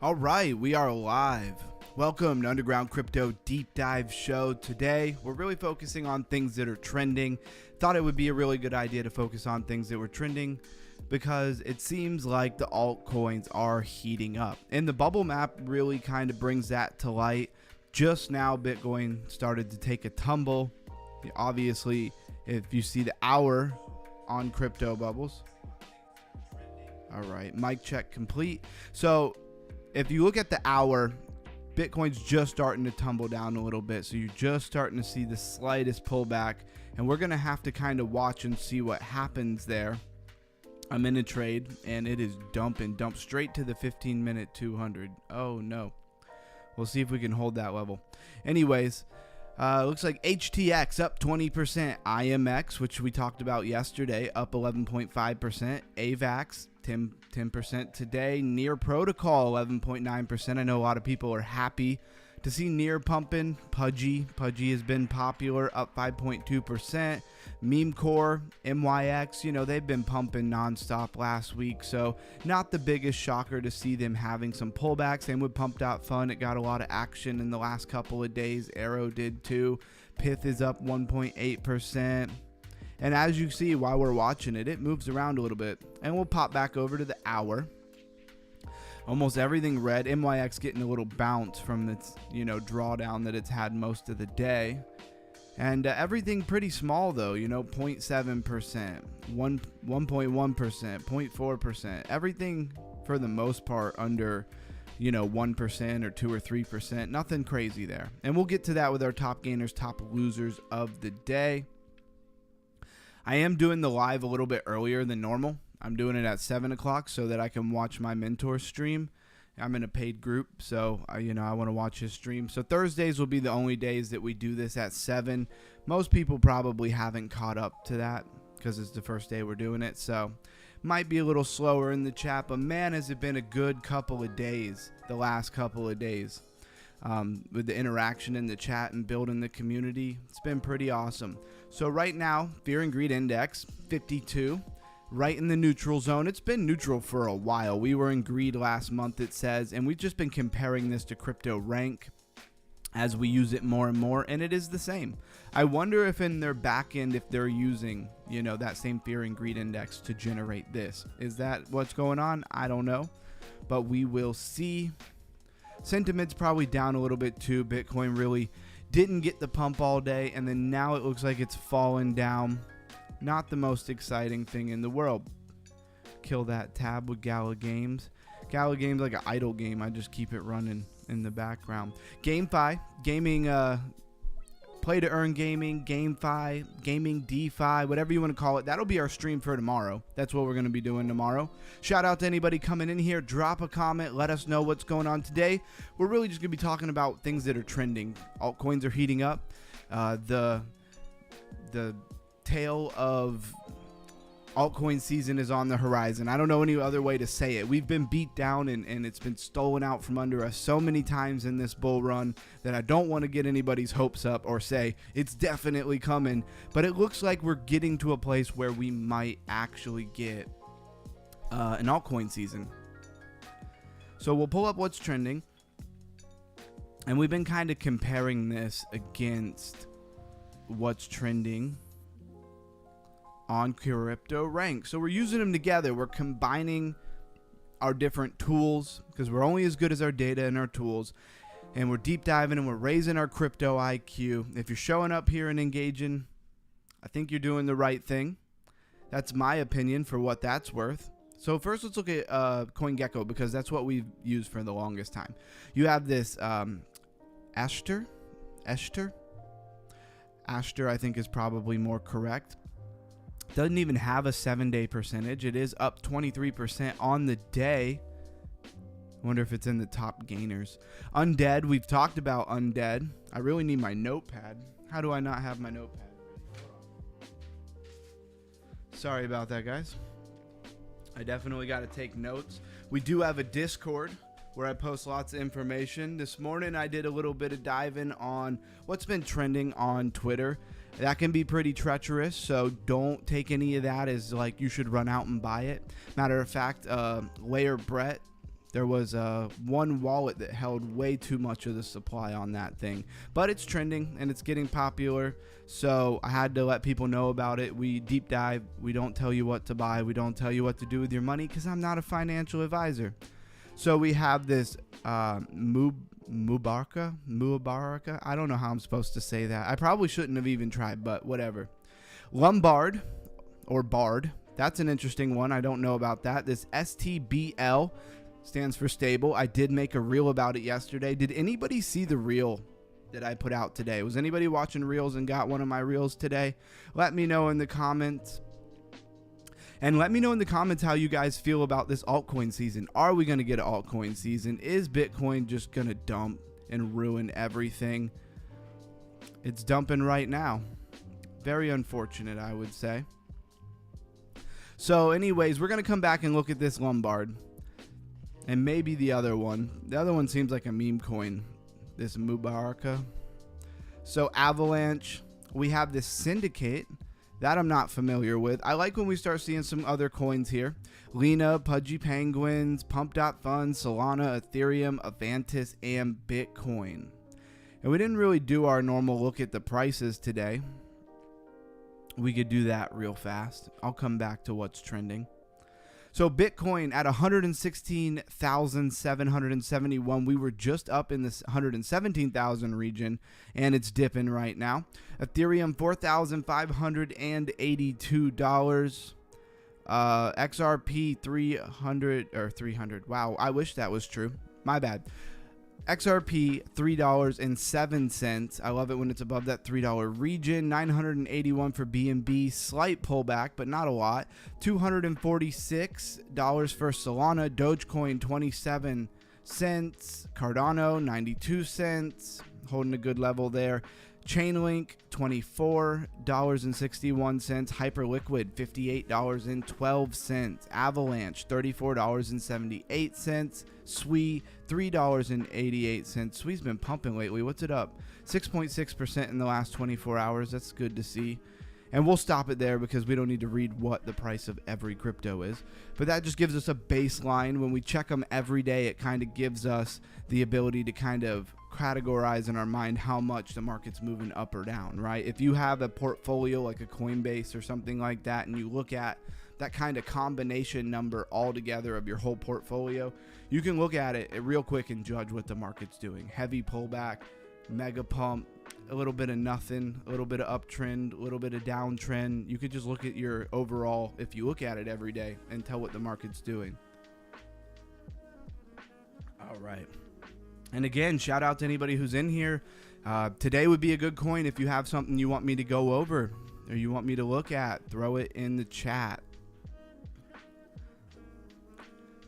All right, we are live. Welcome to Underground Crypto Deep Dive Show. Today, we're really focusing on things that are trending. Thought it would be a really good idea to focus on things that were trending because it seems like the altcoins are heating up. And the bubble map really kind of brings that to light. Just now, Bitcoin started to take a tumble. Obviously, if you see the hour on Crypto Bubbles. All right, mic check complete. So, if you look at the hour, Bitcoin's just starting to tumble down a little bit. So you're just starting to see the slightest pullback. And we're going to have to kind of watch and see what happens there. I'm in a trade and it is dump straight to the 15-minute 200. Oh no. We'll see if we can hold that level. Anyways, looks like HTX up 20%. IMX, which we talked about yesterday, up 11.5%. AVAX 10% today. Near Protocol 11.9%. I know a lot of people are happy to see Near pumping. Pudgy has been popular, up 5.2%. Meme Core, MYX, they've been pumping nonstop last week, so not the biggest shocker to see them having some pullbacks. Same with Pump.Fun. It got a lot of action in the last couple of days. Arrow did too. Pith is up 1.8%. And as you see while we're watching it, it moves around a little bit. And we'll pop back over to the hour. Almost everything red. MYX getting a little bounce from its, drawdown that it's had most of the day. And everything pretty small though, 0.7%, 1.1%, 0.4%. Everything for the most part under, 1% or 2 or 3%. Nothing crazy there. And we'll get to that with our top gainers, top losers of the day. I am doing the live a little bit earlier than normal. I'm doing it at 7 o'clock so that I can watch my mentor stream. I'm in a paid group, so I want to watch his stream. So Thursdays will be the only days that we do this at 7. Most people probably haven't caught up to that because it's the first day we're doing it. So might be a little slower in the chat, but man, has it been a good couple of days, the last couple of days. With the interaction in the chat and building the community. It's been pretty awesome. So right now, Fear and Greed Index, 52, right in the neutral zone. It's been neutral for a while. We were in greed last month, it says, and we've just been comparing this to crypto rank as we use it more and more, and it is the same. I wonder if in their back end, if they're using, that same Fear and Greed Index to generate this. Is that what's going on? I don't know, but we will see. Sentiment's probably down a little bit too. Bitcoin really didn't get the pump all day, and then now it looks like it's fallen down. Not the most exciting thing in the world. Kill that tab with Gala Games. Gala Games like an idle game. I just keep it running in the background. GameFi, gaming, play to earn gaming, GameFi, gaming DeFi, whatever you want to call it. That'll be our stream for tomorrow. That's what we're going to be doing tomorrow. Shout out to anybody coming in here. Drop a comment. Let us know what's going on today. We're really just going to be talking about things that are trending. Altcoins are heating up. The tale of altcoin season is on the horizon. I don't know any other way to say it. We've been beat down and it's been stolen out from under us so many times in this bull run that I don't want to get anybody's hopes up or say it's definitely coming. But it looks like we're getting to a place where we might actually get an altcoin season. So we'll pull up what's trending. And we've been kind of comparing this against what's trending on crypto rank. So we're using them together. We're combining our different tools because we're only as good as our data and our tools, and we're deep diving and we're raising our crypto IQ. If you're showing up here and engaging, I think you're doing the right thing. That's my opinion for what that's worth. So first let's look at CoinGecko because that's what we've used for the longest time. You have this Ashter I think is probably more correct. Doesn't even have a 7-day percentage. It is up 23% on the day. I wonder if it's in the top gainers. Undead, we've talked about Undead. I really need my notepad. How do I not have my notepad? Sorry about that, guys. I definitely got to take notes. We do have a Discord where I post lots of information. This morning I did a little bit of diving on what's been trending on Twitter. That can be pretty treacherous, so don't take any of that as like you should run out and buy it. Matter of fact, Layer Brett There was one wallet that held way too much of the supply on that thing, but it's trending and it's getting popular. So I had to let people know about it. We deep dive. We don't tell you what to buy. We don't tell you what to do with your money because I'm not a financial advisor. So we have this Mubaraka. I don't know how I'm supposed to say that. I probably shouldn't have even tried, but whatever. Lombard or Bard. That's an interesting one. I don't know about that. This STBL stands for stable. I did make a reel about it yesterday. Did anybody see the reel that I put out today? Was anybody watching reels and got one of my reels today? Let me know in the comments. And let me know in the comments how you guys feel about this altcoin season. Are we going to get an altcoin season? Is Bitcoin just going to dump and ruin everything? It's dumping right now. Very unfortunate, I would say. So anyways, we're going to come back and look at this Lombard. And maybe the other one. The other one seems like a meme coin. This Mubaraka. So Avalanche. We have this Syndicate. That I'm not familiar with. I like when we start seeing some other coins here. Lena, Pudgy Penguins, Pump.Fun, Solana, Ethereum, Avantis, and Bitcoin. And we didn't really do our normal look at the prices today. We could do that real fast. I'll come back to what's trending. So Bitcoin at 116,771. We were just up in this 117,000 region, and it's dipping right now. Ethereum $4,582. XRP 300. Wow, I wish that was true. My bad. XRP $3.07. I love it when it's above that $3 region. 981 for BNB. Slight pullback, but not a lot. $246 for Solana. Dogecoin 27 cents. Cardano 92 cents. Holding a good level there. Chainlink $24.61. Hyperliquid $58.12. Avalanche $34.78. SWI $3.88. SWI's been pumping lately. What's it up? 6.6% in the last 24 hours. That's good to see. And we'll stop it there because we don't need to read what the price of every crypto is. But that just gives us a baseline. When we check them every day, it kind of gives us the ability to kind of categorize in our mind how much the market's moving up or down, right? If you have a portfolio like a Coinbase or something like that, and you look at that kind of combination number all together of your whole portfolio, you can look at it real quick and judge what the market's doing. Heavy pullback, mega pump, a little bit of nothing, a little bit of uptrend, a little bit of downtrend. You could just look at your overall, if you look at it every day, and tell what the market's doing. All right. And again, shout out to anybody who's in here. Today would be a good coin. If you have something you want me to go over or you want me to look at, throw it in the chat.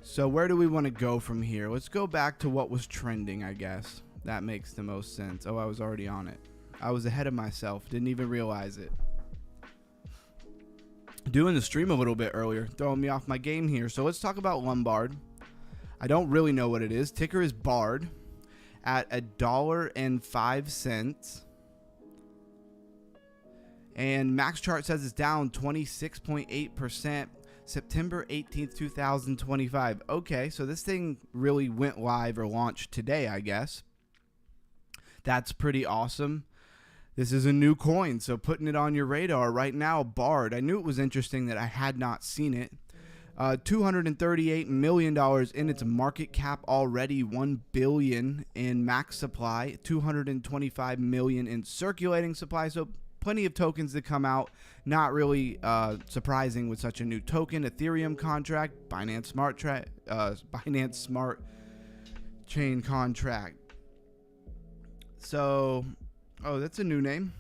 So where do we want to go from here? Let's go back to what was trending, I guess. That makes the most sense. Oh, I was already on it. I was ahead of myself. Didn't even realize it. Doing the stream a little bit earlier, throwing me off my game here. So let's talk about Lombard. I don't really know what it is. Ticker is BARD at $1.05. And Max Chart says it's down 26.8%. September 18th, 2025. Okay, so this thing really went live or launched today, I guess. That's pretty awesome. This is a new coin, so putting it on your radar right now, BARD. I knew it was interesting that I had not seen it. $238 million in its market cap already, $1 billion in max supply, $225 million in circulating supply, so plenty of tokens that come out. Not really surprising with such a new token. Ethereum contract, Binance Smart Chain contract. So, oh, that's a new name.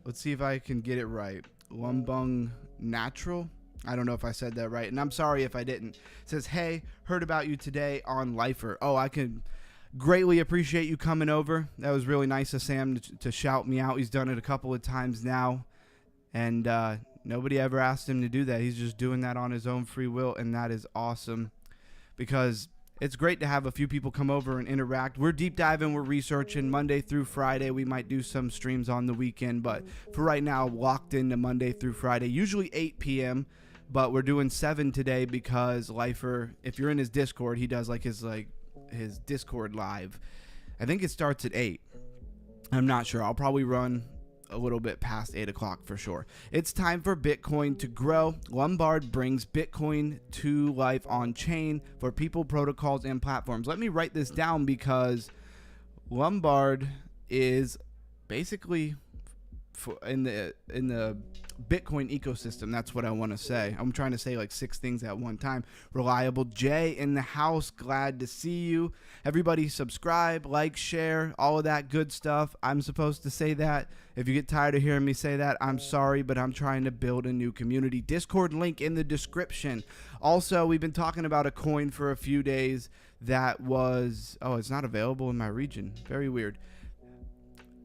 Let's see if I can get it right. Lumbung Natural. I don't know if I said that right, and I'm sorry if I didn't. It says, hey, heard about you today on Lifer. Oh, I can greatly appreciate you coming over. That was really nice of Sam to shout me out. He's done it a couple of times now, and nobody ever asked him to do that. He's just doing that on his own free will, and that is awesome because it's great to have a few people come over and interact. We're deep diving, we're researching Monday through Friday. We might do some streams on the weekend, but for right now, locked into Monday through Friday, usually 8 p.m., but we're doing 7 today because Lifer, if you're in his Discord, he does his Discord live. I think it starts at 8. I'm not sure. I'll probably run a little bit past 8 o'clock for sure. It's time for Bitcoin to grow. Lombard brings Bitcoin to life on chain for people, protocols, and platforms. Let me write this down because Lombard is basically in the Bitcoin ecosystem. That's what I want to say. I'm trying to say like 6 things at one time. Reliable J in the house. Glad to see you. Everybody subscribe, like, share, all of that good stuff. I'm supposed to say that. If you get tired of hearing me say that, I'm sorry, but I'm trying to build a new community. Discord link in the description. Also, we've been talking about a coin for a few days that was, it's not available in my region. Very weird.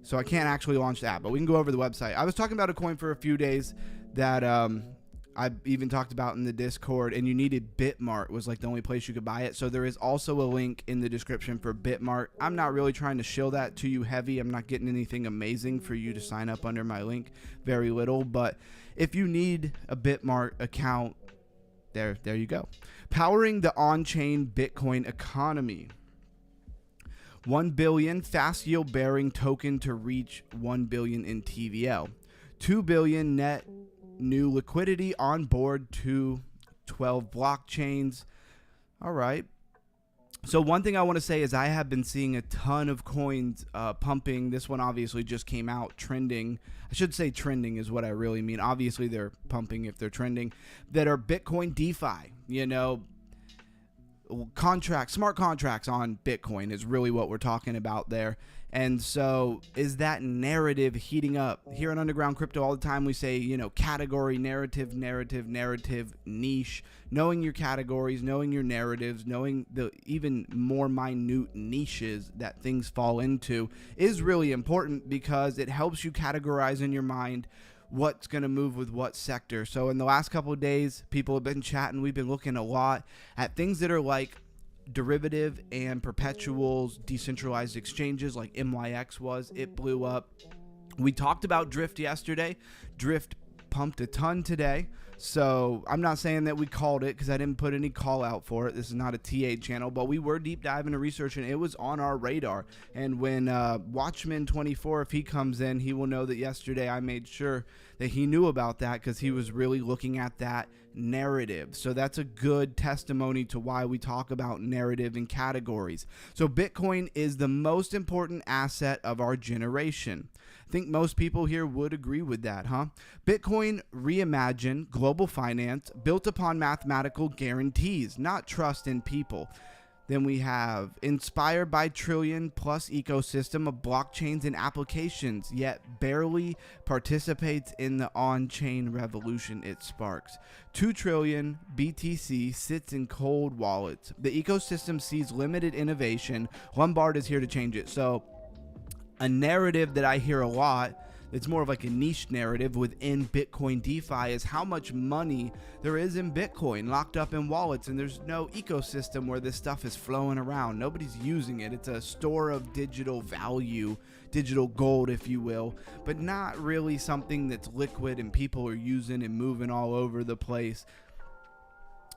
So I can't actually launch the app, but we can go over the website. I was talking about a coin for a few days that I even talked about in the Discord, and you needed Bitmart was like the only place you could buy it. So there is also a link in the description for Bitmart. I'm not really trying to shill that to you heavy. I'm not getting anything amazing for you to sign up under my link. Very little, but if you need a Bitmart account, there you go. Powering the on-chain Bitcoin economy. 1 billion fast yield bearing token to reach 1 billion in TVL. 2 billion net new liquidity on board to 12 blockchains. All right. So one thing I want to say is I have been seeing a ton of coins pumping. This one obviously just came out trending. I should say trending is what I really mean. Obviously they're pumping if they're trending. That are Bitcoin DeFi, smart contracts on Bitcoin is really what we're talking about there. And so is that narrative heating up? Here on Underground Crypto all the time we say, category, narrative, niche, knowing your categories, knowing your narratives, knowing the even more minute niches that things fall into is really important because it helps you categorize in your mind what's going to move with what sector. So in the last couple of days, people have been chatting. We've been looking a lot at things that are like derivative and perpetuals, decentralized exchanges like MYX was. It blew up. We talked about Drift yesterday. Drift pumped a ton today. So I'm not saying that we called it because I didn't put any call out for it. This is not a TA channel, but we were deep diving into research and it was on our radar. And when Watchman24, if he comes in, he will know that yesterday I made sure that he knew about that because he was really looking at that narrative. So that's a good testimony to why we talk about narrative and categories. So Bitcoin is the most important asset of our generation. I think most people here would agree with that, huh? Bitcoin reimagined global finance built upon mathematical guarantees, not trust in people. Then we have inspired by trillion plus ecosystem of blockchains and applications, yet barely participates in the on-chain revolution it sparks. 2 trillion BTC sits in cold wallets. The ecosystem sees limited innovation. Lombard is here to change it. So a narrative that I hear a lot, it's more of like a niche narrative within Bitcoin DeFi, is how much money there is in Bitcoin locked up in wallets, and there's no ecosystem where this stuff is flowing around. Nobody's using it. It's a store of digital value, digital gold, if you will, but not really something that's liquid and people are using and moving all over the place.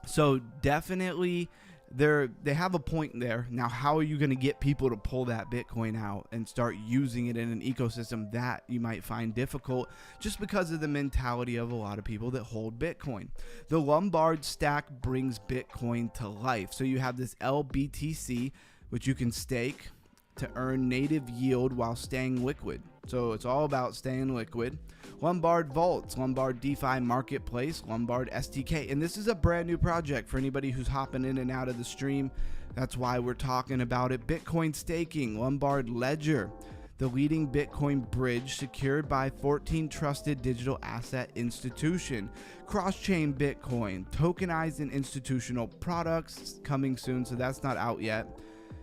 So definitely they have a point there. Now, how are you going to get people to pull that Bitcoin out and start using it in an ecosystem? That you might find difficult just because of the mentality of a lot of people that hold Bitcoin. The Lombard stack brings Bitcoin to life. So you have this LBTC, which you can stake to earn native yield while staying liquid. So it's all about staying liquid. Lombard Vaults, Lombard DeFi Marketplace, Lombard SDK. And this is a brand new project for anybody who's hopping in and out of the stream. That's why we're talking about it. Bitcoin staking, Lombard Ledger, the leading Bitcoin bridge secured by 14 trusted digital asset institution. Cross-chain Bitcoin, tokenized and institutional products coming soon. So that's not out yet.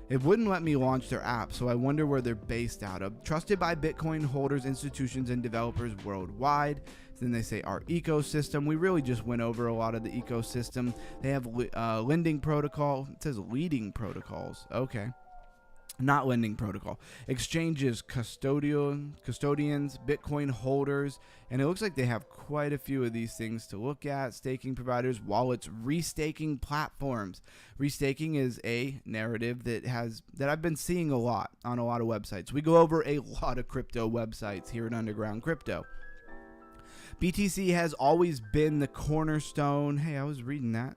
It wouldn't let me launch their app, so I wonder where they're based out of. Trusted by Bitcoin holders, institutions, and developers worldwide. Then they say our ecosystem. We really just went over a lot of the ecosystem. They have lending protocol. It says leading protocols. Okay. not lending protocol, exchanges, custodians, Bitcoin holders, and it looks like they have quite a few of these things to look at. Staking providers, wallets, restaking platforms. Restaking is a narrative that I've been seeing a lot on a lot of websites. We go over a lot of crypto websites here at Underground Crypto. BTC has always been the cornerstone. Hey, I was reading that.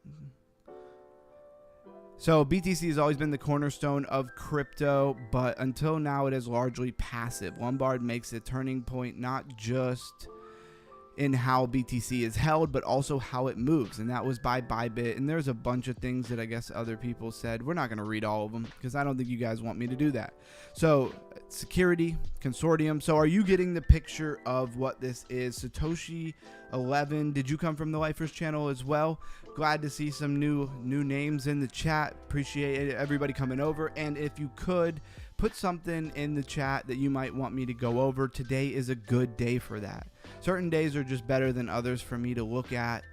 So BTC has always been the cornerstone of crypto, but until now it is largely passive. Lombard makes a turning point not just in how BTC is held, but also how it moves, and that was by Bybit. And there's a bunch of things that I guess other people said. We're not going to read all of them because I don't think you guys want me to do that. So security, consortium. So are you getting the picture of what this is? Satoshi 11. Did you come from the Lifers channel as well? Glad to see some new names in the chat. Appreciate everybody coming over. And if you could put something in the chat that you might want me to go over, today is a good day for that. Certain days are just better than others for me to look at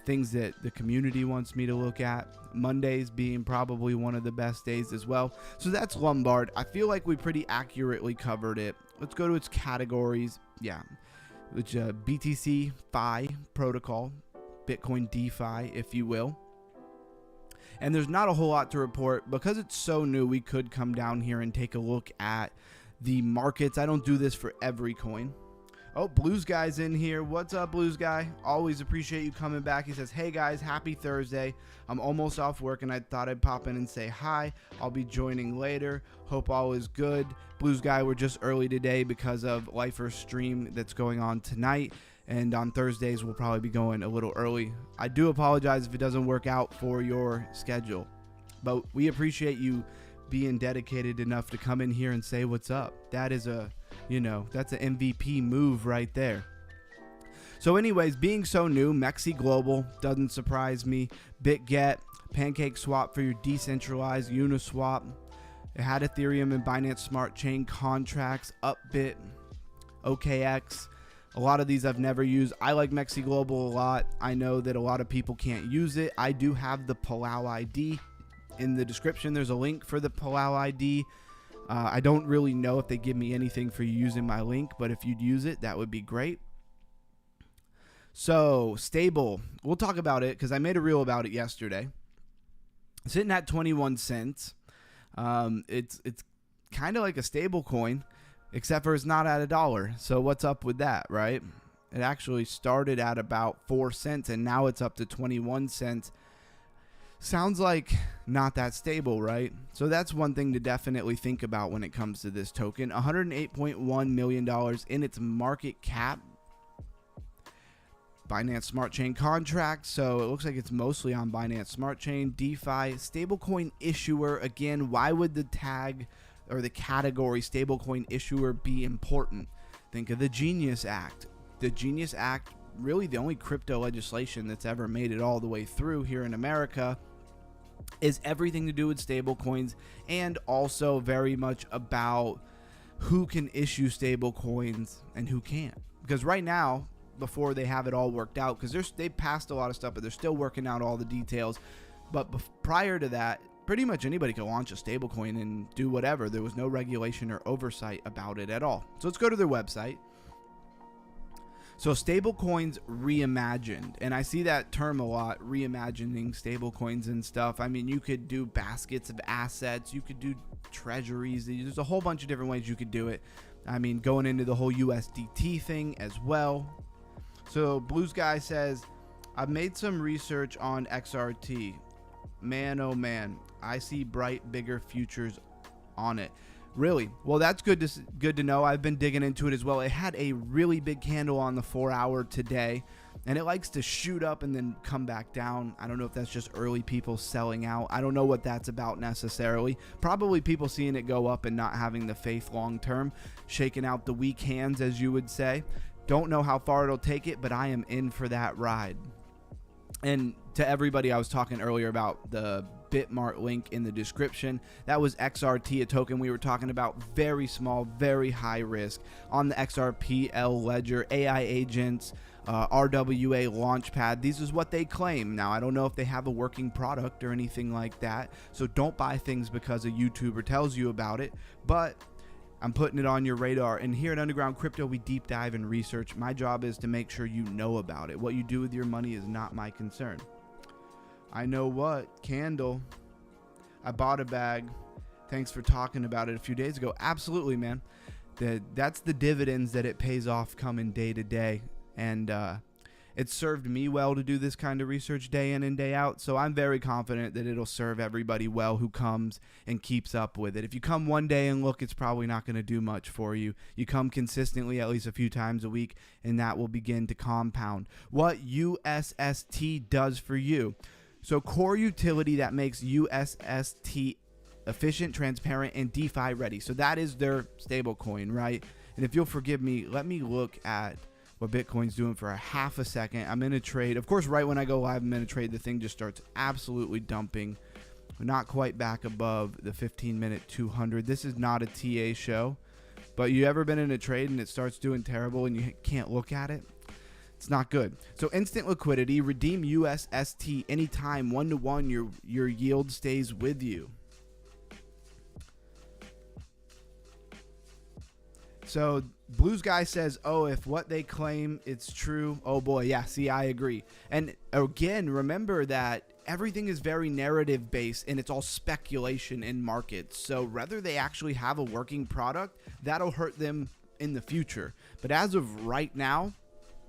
things that the community wants me to look at. Mondays being probably one of the best days as well. So that's Lombard. I feel like we pretty accurately covered it. Let's go to its categories. Yeah, which BTC Fi protocol, Bitcoin DeFi, if you will. And there's not a whole lot to report because it's so new. We could come down here and take a look at the markets. I don't do this for every coin. Oh, Blues Guy's in here. What's up, Blues Guy? Always appreciate you coming back. He says, hey guys, happy Thursday. I'm almost off work and I thought I'd pop in and say hi. I'll be joining later. Hope all is good. Blues Guy, we're just early today because of Lifer's stream that's going on tonight. And on Thursdays, we'll probably be going a little early. I do apologize if it doesn't work out for your schedule, but we appreciate you being dedicated enough to come in here and say what's up. That is that's an MVP move right there. So anyways, being so new, Mexi Global doesn't surprise me. BitGet, Pancake Swap for your decentralized Uniswap. It had Ethereum and Binance Smart Chain contracts, Upbit, OKX. A lot of these I've never used. I like Mexi Global a lot. I know that a lot of people can't use it. I do have the Palau ID. In the description, there's a link for the Palau ID. I don't really know if they give me anything for using my link, but if you'd use it, that would be great. So, Stable. We'll talk about it because I made a reel about it yesterday. Sitting at 21 cents. It's kind of like a stable coin, except for it's not at $1. So what's up with that, right? It actually started at about 4 cents and now it's up to 21 cents. Sounds like not that stable, right? So that's one thing to definitely think about when it comes to this token. $108.1 million in its market cap. Binance Smart Chain contract, so it looks like it's mostly on Binance Smart Chain. DeFi, stablecoin issuer. Again, why would the tag or the category stablecoin issuer be important? Think of the Genius Act. The Genius Act, really the only crypto legislation that's ever made it all the way through here in America, is everything to do with stablecoins and also very much about who can issue stablecoins and who can't. Because right now, before they have it all worked out, because they passed a lot of stuff, but they're still working out all the details. But prior to that, pretty much anybody could launch a stablecoin and do whatever. There was no regulation or oversight about it at all. So let's go to their website. So stablecoins reimagined, and I see that term a lot, reimagining stablecoins and stuff. I mean, you could do baskets of assets, you could do treasuries, there's a whole bunch of different ways you could do it. I mean, going into the whole USDT thing as well. So Blues Guy says, I've made some research on XRT. Man, oh man, I see bright, bigger futures on it. Really? Well, that's good to know. I've been digging into it as well. It had a really big candle on the 4 hour today, and it likes to shoot up and then come back down. I don't know if that's just early people selling out. I don't know what that's about necessarily. Probably people seeing it go up and not having the faith long term, shaking out the weak hands, as you would say. Don't know how far it'll take it, but I am in for that ride. And to everybody, I was talking earlier about the Bitmart link in the description. That was XRT, a token we were talking about. Very small, very high risk on the XRPL ledger. AI agents, RWA Launchpad. These is what they claim. Now, I don't know if they have a working product or anything like that, so don't buy things because a YouTuber tells you about it, but I'm putting it on your radar. And here at Underground Crypto, we deep dive and research. My job is to make sure you know about it. What you do with your money is not my concern. I know what, Candle, I bought a bag. Thanks for talking about it a few days ago. Absolutely, man. That's the dividends that it pays off coming day to day. And it served me well to do this kind of research day in and day out. So I'm very confident that it'll serve everybody well who comes and keeps up with it. If you come one day and look, it's probably not going to do much for you. You come consistently at least a few times a week, and that will begin to compound. What USST does for you. So core utility that makes USST efficient, transparent, and DeFi ready. So that is their stablecoin, right? And if you'll forgive me, let me look at what Bitcoin's doing for a half a second. I'm in a trade. Of course, right when I go live, I'm in a trade. The thing just starts absolutely dumping. We're not quite back above the 15-minute 200. This is not a TA show, but you ever been in a trade and it starts doing terrible and you can't look at it? It's not good. So instant liquidity, redeem USST anytime, 1-to-1, your yield stays with you. So Blues Guy says, oh, if what they claim it's true, oh boy, yeah, see, I agree. And again, remember that everything is very narrative based and it's all speculation in markets. So whether they actually have a working product, that'll hurt them in the future. But as of right now,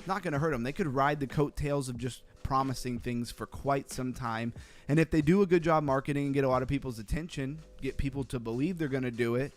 not going to hurt them. They could ride the coattails of just promising things for quite some time. And if they do a good job marketing and get a lot of people's attention, get people to believe they're going to do it,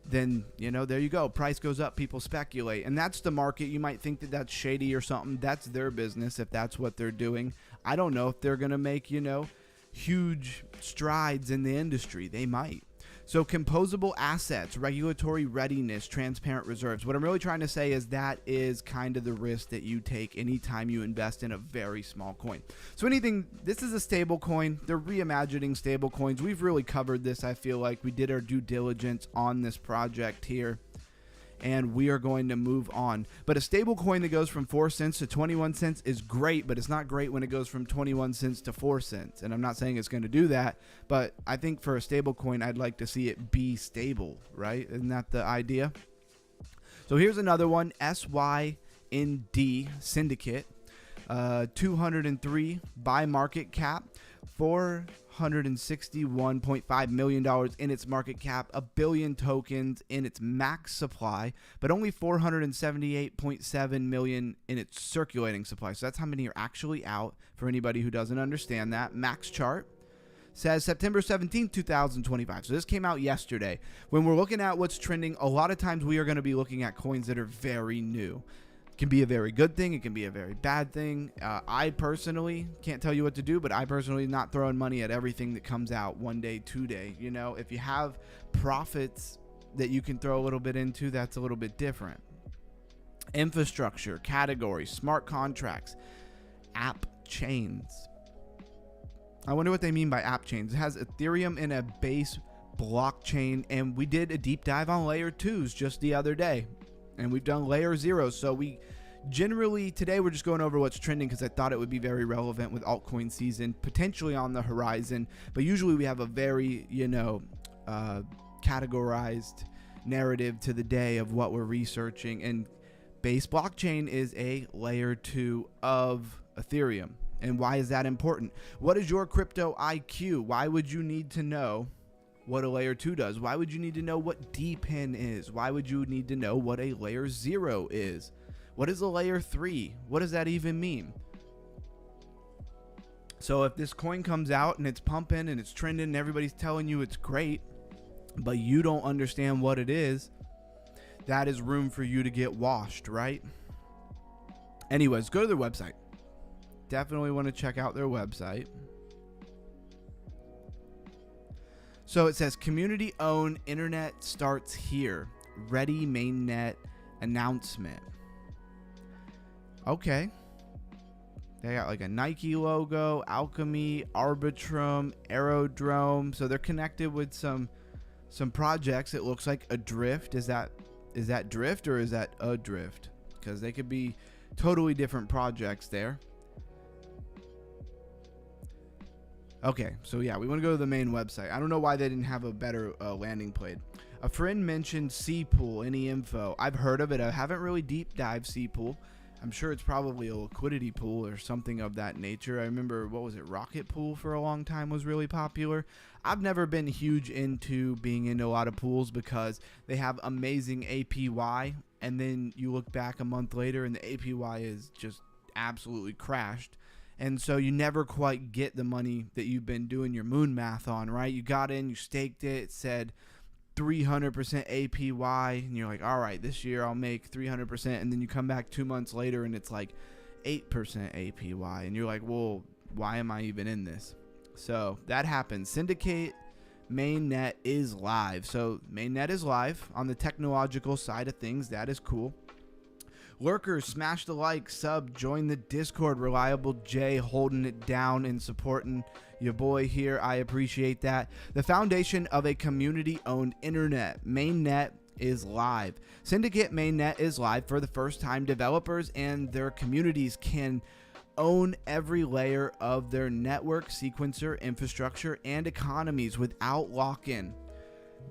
then, you know, there you go. Price goes up, people speculate. And that's the market. You might think that that's shady or something. That's their business if that's what they're doing. I don't know if they're going to make, you know, huge strides in the industry. They might. So composable assets, regulatory readiness, transparent reserves. What I'm really trying to say is that is kind of the risk that you take anytime you invest in a very small coin. So this is a stable coin. They're reimagining stable coins. We've really covered this. I feel like we did our due diligence on this project here, and we are going to move on. But a stable coin that goes from 4 cents to 21 cents is great, but it's not great when it goes from 21 cents to 4 cents. And I'm not saying it's going to do that, but I think for a stable coin, I'd like to see it be stable, right? Isn't that the idea? So here's another one, SYND Syndicate, 203 by market cap, $461.5 million in its market cap, 1 billion tokens in its max supply, but only 478.7 million in its circulating supply. So that's how many are actually out for anybody who doesn't understand that. Max chart says September 17th, 2025. So this came out yesterday. When we're looking at what's trending, a lot of times we are going to be looking at coins that are very new. Can be a very good thing. It can be a very bad thing. I personally can't tell you what to do, but I personally not throwing money at everything that comes out one day, 2 day. You know, if you have profits that you can throw a little bit into, that's a little bit different. Infrastructure, categories, smart contracts, app chains. I wonder what they mean by app chains. It has Ethereum in a base blockchain, and we did a deep dive on layer 2s just the other day. And we've done layer 0. So we generally, today we're just going over what's trending because I thought it would be very relevant with altcoin season potentially on the horizon. But usually we have a very, you know, categorized narrative to the day of what we're researching. And base blockchain is a layer 2 of Ethereum. And why is that important? What is your crypto IQ? Why would you need to know what a layer 2 does? Why would you need to know what DePIN is? Why would you need to know what a layer 0 is? What is a layer 3? What does that even mean? So if this coin comes out and it's pumping and it's trending and everybody's telling you it's great, but you don't understand what it is, that is room for you to get washed, right? Anyways, go to their website. Definitely want to check out their website. So it says community owned, internet starts here. Ready mainnet announcement. Okay. They got like a Nike logo, Alchemy, Arbitrum, Aerodrome. So they're connected with some projects. It looks like Adrift. Is that Drift or is that Adrift? Because they could be totally different projects there. Okay, so yeah, we want to go to the main website. I don't know why they didn't have a better landing page. A friend mentioned C-Pool. Any info? I've heard of it. I haven't really deep dived C-Pool. I'm sure it's probably a liquidity pool or something of that nature. I remember, what was it, Rocket Pool for a long time was really popular. I've never been huge into being into a lot of pools because they have amazing APY, and then you look back a month later and the APY is just absolutely crashed. And so you never quite get the money that you've been doing your moon math on, right? You got in, you staked it, it said 300% APY, and you're like, all right, this year I'll make 300%, and then you come back 2 months later and it's like 8% APY, and you're like, well, why am I even in this? So that happens. Syndicate mainnet is live. So mainnet is live on the technological side of things. That is cool. Lurkers, smash the like, sub, join the Discord. Reliable J holding it down and supporting your boy here. I appreciate that. The foundation of a community-owned internet. Mainnet is live. Syndicate mainnet is live for the first time. Developers and their communities can own every layer of their network, sequencer, infrastructure, and economies without lock-in.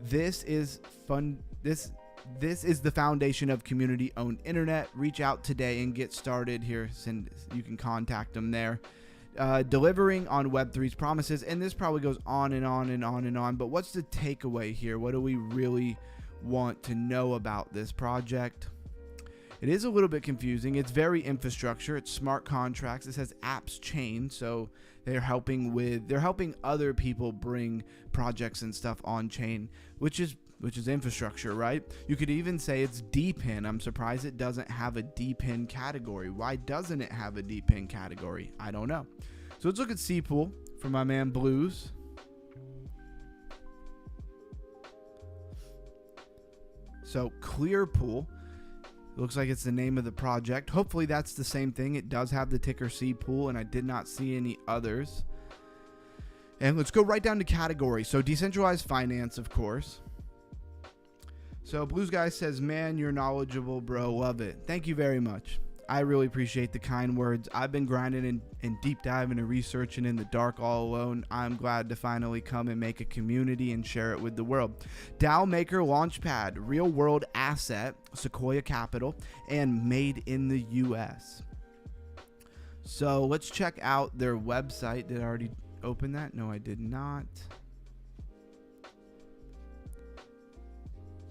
This is fun. This is the foundation of community-owned internet. Reach out today and get started here. You can contact them there. Delivering on Web3's promises, and this probably goes on and on and on and on. But what's the takeaway here? What do we really want to know about this project? It is a little bit confusing. It's very infrastructure. It's smart contracts. It says apps chain, so they're helping other people bring projects and stuff on chain, which is infrastructure, right? You could even say it's DePIN. I'm surprised it doesn't have a DePIN category. Why doesn't it have a DePIN category? I don't know. So let's look at C-Pool for my man Blues. So Clearpool. Looks like it's the name of the project. Hopefully that's the same thing. It does have the ticker C-Pool, and I did not see any others. And let's go right down to category. So decentralized finance, of course. So Blues Guy says, man, you're knowledgeable, bro. Love it. Thank you very much. I really appreciate the kind words. I've been grinding and deep diving and researching in the dark all alone. I'm glad to finally come and make a community and share it with the world. DAO Maker Launchpad, real world asset, Sequoia Capital, and made in the US. So let's check out their website. Did I already open that? No, I did not.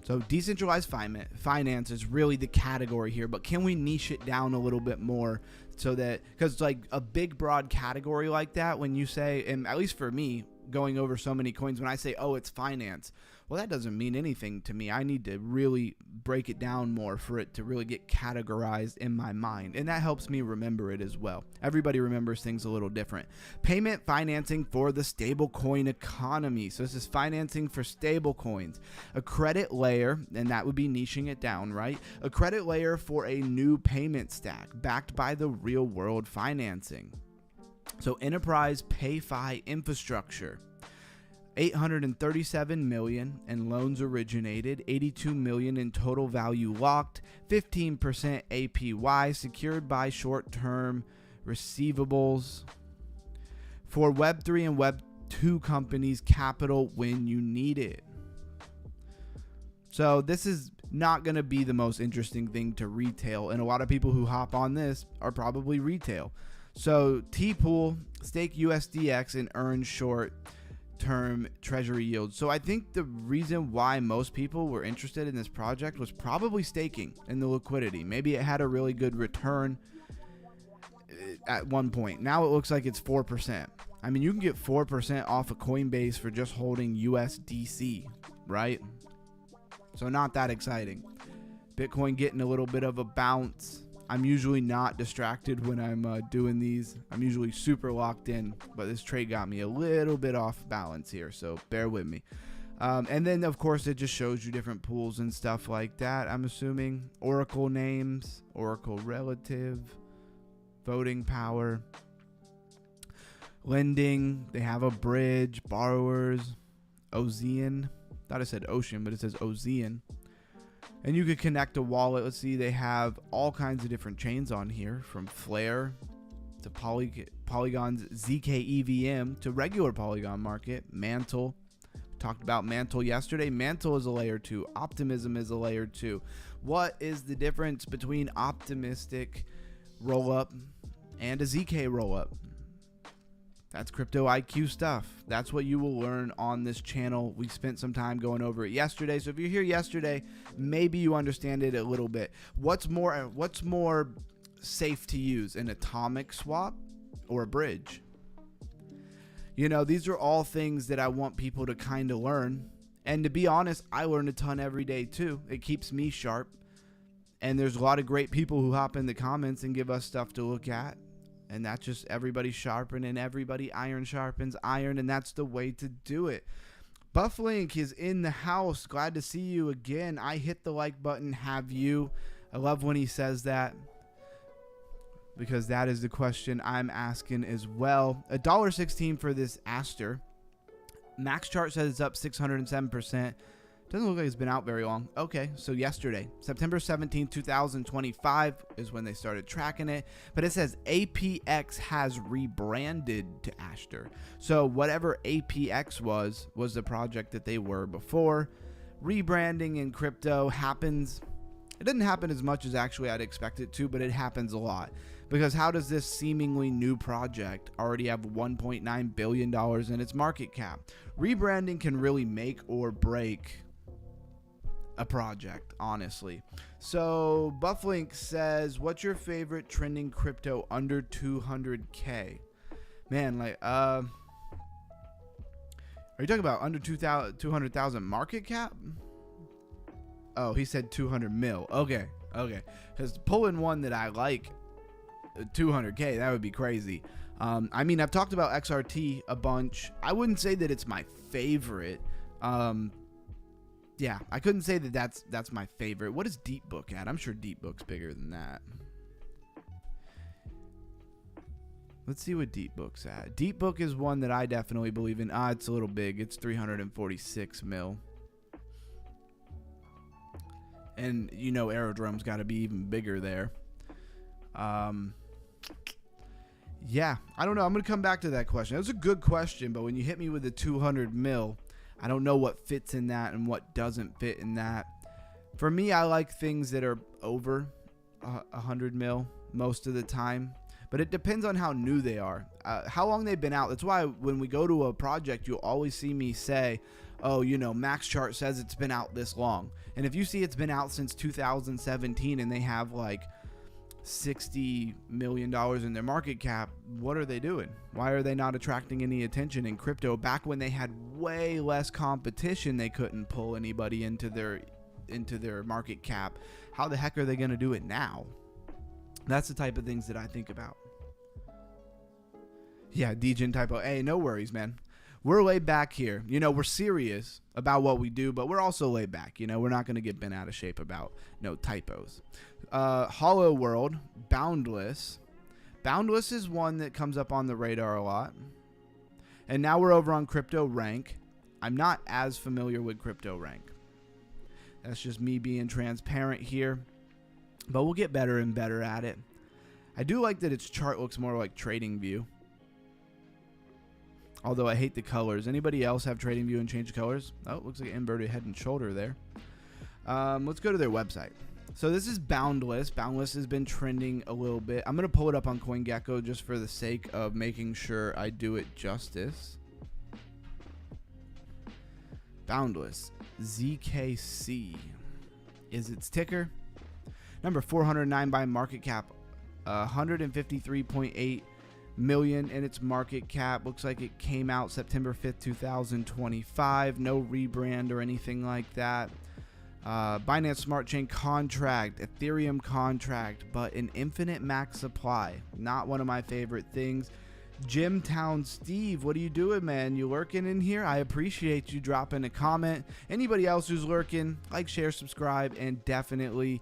So decentralized finance is really the category here, but can we niche it down a little bit more so that, because like a big broad category like that, when you say, and at least for me, going over so many coins, when I say, oh, it's finance, well, that doesn't mean anything to me. I need to really break it down more for it to really get categorized in my mind. And that helps me remember it as well. Everybody remembers things a little different. Payment financing for the stablecoin economy. So this is financing for stablecoins. A credit layer, and that would be niching it down, right? A credit layer for a new payment stack backed by the real world financing. So enterprise PayFi infrastructure. 837 million in loans originated, 82 million in total value locked, 15% APY secured by short-term receivables. For Web3 and Web2 companies, capital when you need it. So this is not going to be the most interesting thing to retail, and a lot of people who hop on this are probably retail. So T-Pool, stake USDX and earn short-term treasury yield. So I think the reason why most people were interested in this project was probably staking and the liquidity. Maybe it had a really good return at one point. Now it looks like it's 4%. I mean, you can get 4% off of Coinbase for just holding USDC, right? So not that exciting. Bitcoin getting a little bit of a bounce. I'm usually not distracted when I'm doing these. I'm usually super locked in, but this trade got me a little bit off balance here, so bear with me. And then, of course, it just shows you different pools and stuff like that, I'm assuming. Oracle names, Oracle relative, voting power, lending. They have a bridge, borrowers, Ozean. Thought it said ocean, but it says Ozean. And you could connect a wallet. Let's see, they have all kinds of different chains on here, from Flare to Polygon's ZK EVM to regular Polygon market, Mantle. Talked about Mantle yesterday. Mantle is a layer 2. Optimism is a layer 2. What is the difference between optimistic rollup and a ZK rollup? That's crypto IQ stuff. That's what you will learn on this channel. We spent some time going over it yesterday. So if you're here yesterday, maybe you understand it a little bit. What's more safe to use, an atomic swap or a bridge? You know, these are all things that I want people to kind of learn. And to be honest, I learn a ton every day too. It keeps me sharp. And there's a lot of great people who hop in the comments and give us stuff to look at. And that's just everybody sharpening, everybody iron sharpens iron, and that's the way to do it. Bufflink is in the house. Glad to see you again. I hit the like button. Have you? I love when he says that, because that is the question I'm asking as well. $1.16 for this Aster. Max chart says it's up 607%. Doesn't look like it's been out very long. Okay, so yesterday, September 17, 2025 is when they started tracking it. But it says APX has rebranded to Aster. So whatever APX was the project that they were before. Rebranding in crypto happens. It doesn't happen as much as actually I'd expect it to, but it happens a lot. Because how does this seemingly new project already have $1.9 billion in its market cap? Rebranding can really make or break a project, honestly. So Bufflink says, what's your favorite trending crypto under 200K? Man, like, are you talking about under 200,000 market cap? Oh, he said 200 mil. Okay. Because pulling one that I like, 200K, that would be crazy. I mean, I've talked about XRT a bunch. I wouldn't say that it's my favorite. Yeah, I couldn't say that that's my favorite. What is DeepBook at? I'm sure DeepBook's bigger than that. Let's see what DeepBook's at. DeepBook is one that I definitely believe in. It's a little big. It's 346 mil. And you know Aerodrome's got to be even bigger there. Yeah, I don't know. I'm going to come back to that question. That was a good question, but when you hit me with the 200 mil, I don't know what fits in that and what doesn't fit in that. For me, I like things that are over 100 mil most of the time, but it depends on how new they are, how long they've been out. That's why when we go to a project, you'll always see me say, oh, you know, Max Chart says it's been out this long. And if you see it's been out since 2017 and they have like $60 million in their market cap, what are they doing? Why are they not attracting any attention in crypto? Back when they had way less competition, they couldn't pull anybody into their market cap. How the heck are they going to do it now? That's the type of things that I think about. Yeah, Degen typo. Hey, no worries, man. We're laid back here. You know, we're serious about what we do, but we're also laid back. You know, we're not going to get bent out of shape about no typos. Hollow World, Boundless. Boundless is one that comes up on the radar a lot. And now we're over on Crypto Rank. I'm not as familiar with Crypto Rank. That's just me being transparent here. But we'll get better and better at it. I do like that its chart looks more like TradingView. Although I hate the colors. Anybody else have TradingView and change the colors? Oh, it looks like inverted head and shoulder there. Let's go to their website. So this is Boundless. Boundless has been trending a little bit. I'm going to pull it up on CoinGecko just for the sake of making sure I do it justice. Boundless. ZKC is its ticker. Number 409 by market cap. 153.8 million in its market cap. Looks like it came out September 5th, 2025. No rebrand or anything like that. Binance Smart Chain contract, Ethereum contract, but an infinite max supply. Not one of my favorite things. Jimtown Steve, what are you doing, man? You lurking in here? I appreciate you dropping a comment. Anybody else who's lurking, like, share, subscribe, and definitely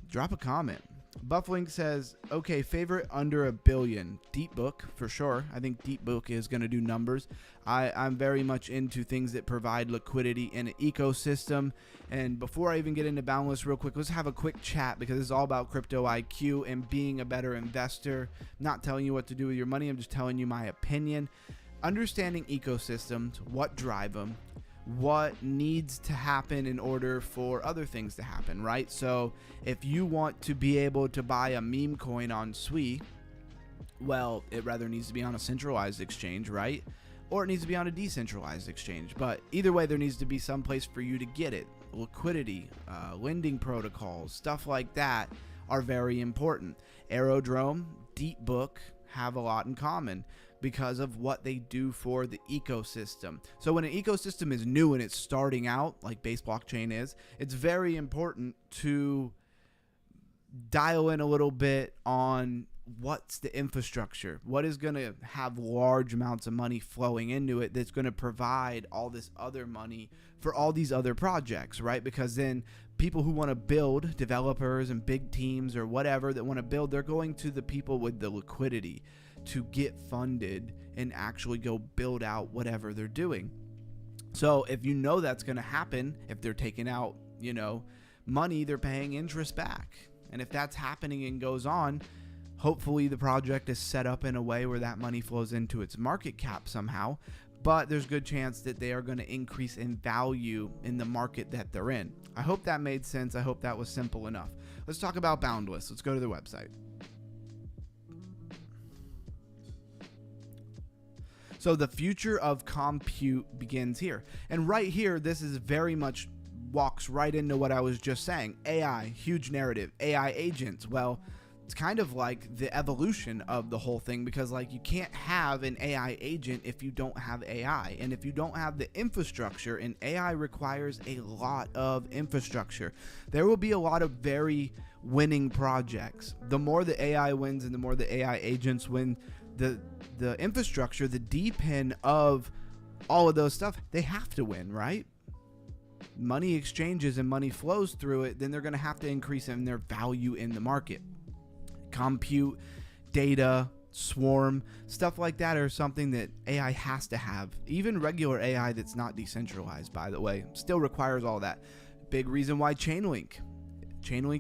drop a comment. Bufflink says, okay, favorite under $1 billion. Deep Book, for sure. I think Deep Book is going to do numbers. I'm very much into things that provide liquidity in an ecosystem. And before I even get into Boundless real quick, let's have a quick chat because it's all about crypto IQ and being a better investor. I'm not telling you what to do with your money. I'm just telling you my opinion. Understanding ecosystems, what drive them, what needs to happen in order for other things to happen, right? So if you want to be able to buy a meme coin on Sui, well, it rather needs to be on a centralized exchange, right? Or it needs to be on a decentralized exchange. But either way, there needs to be some place for you to get it. Liquidity, lending protocols, stuff like that are very important. Aerodrome, Deep Book have a lot in common because of what they do for the ecosystem. So when an ecosystem is new and it's starting out, like Base Blockchain is, it's very important to dial in a little bit on what's the infrastructure, what is going to have large amounts of money flowing into it that's going to provide all this other money for all these other projects, right? Because then people who want to build, developers and big teams or whatever that want to build, they're going to the people with the liquidity to get funded and actually go build out whatever they're doing. So if you know that's going to happen, if they're taking out, money, they're paying interest back. And if that's happening and goes on, hopefully the project is set up in a way where that money flows into its market cap somehow. But there's a good chance that they are going to increase in value in the market that they're in. I hope that made sense. I hope that was simple enough. Let's talk about Boundless. Let's go to their website. So the future of compute begins here. And right here, this is very much walks right into what I was just saying. AI, huge narrative. AI agents. Well, it's kind of like the evolution of the whole thing because you can't have an AI agent if you don't have AI. And if you don't have the infrastructure, and AI requires a lot of infrastructure, there will be a lot of very winning projects. The more the AI wins and the more the AI agents win, the infrastructure, the DePIN of all of those stuff, they have to win, right? Money exchanges and money flows through it, then they're going to have to increase in their value in the market. Compute, data, swarm, stuff like that are something that AI has to have. Even regular AI that's not decentralized, by the way, still requires all that. Big reason why Chainlink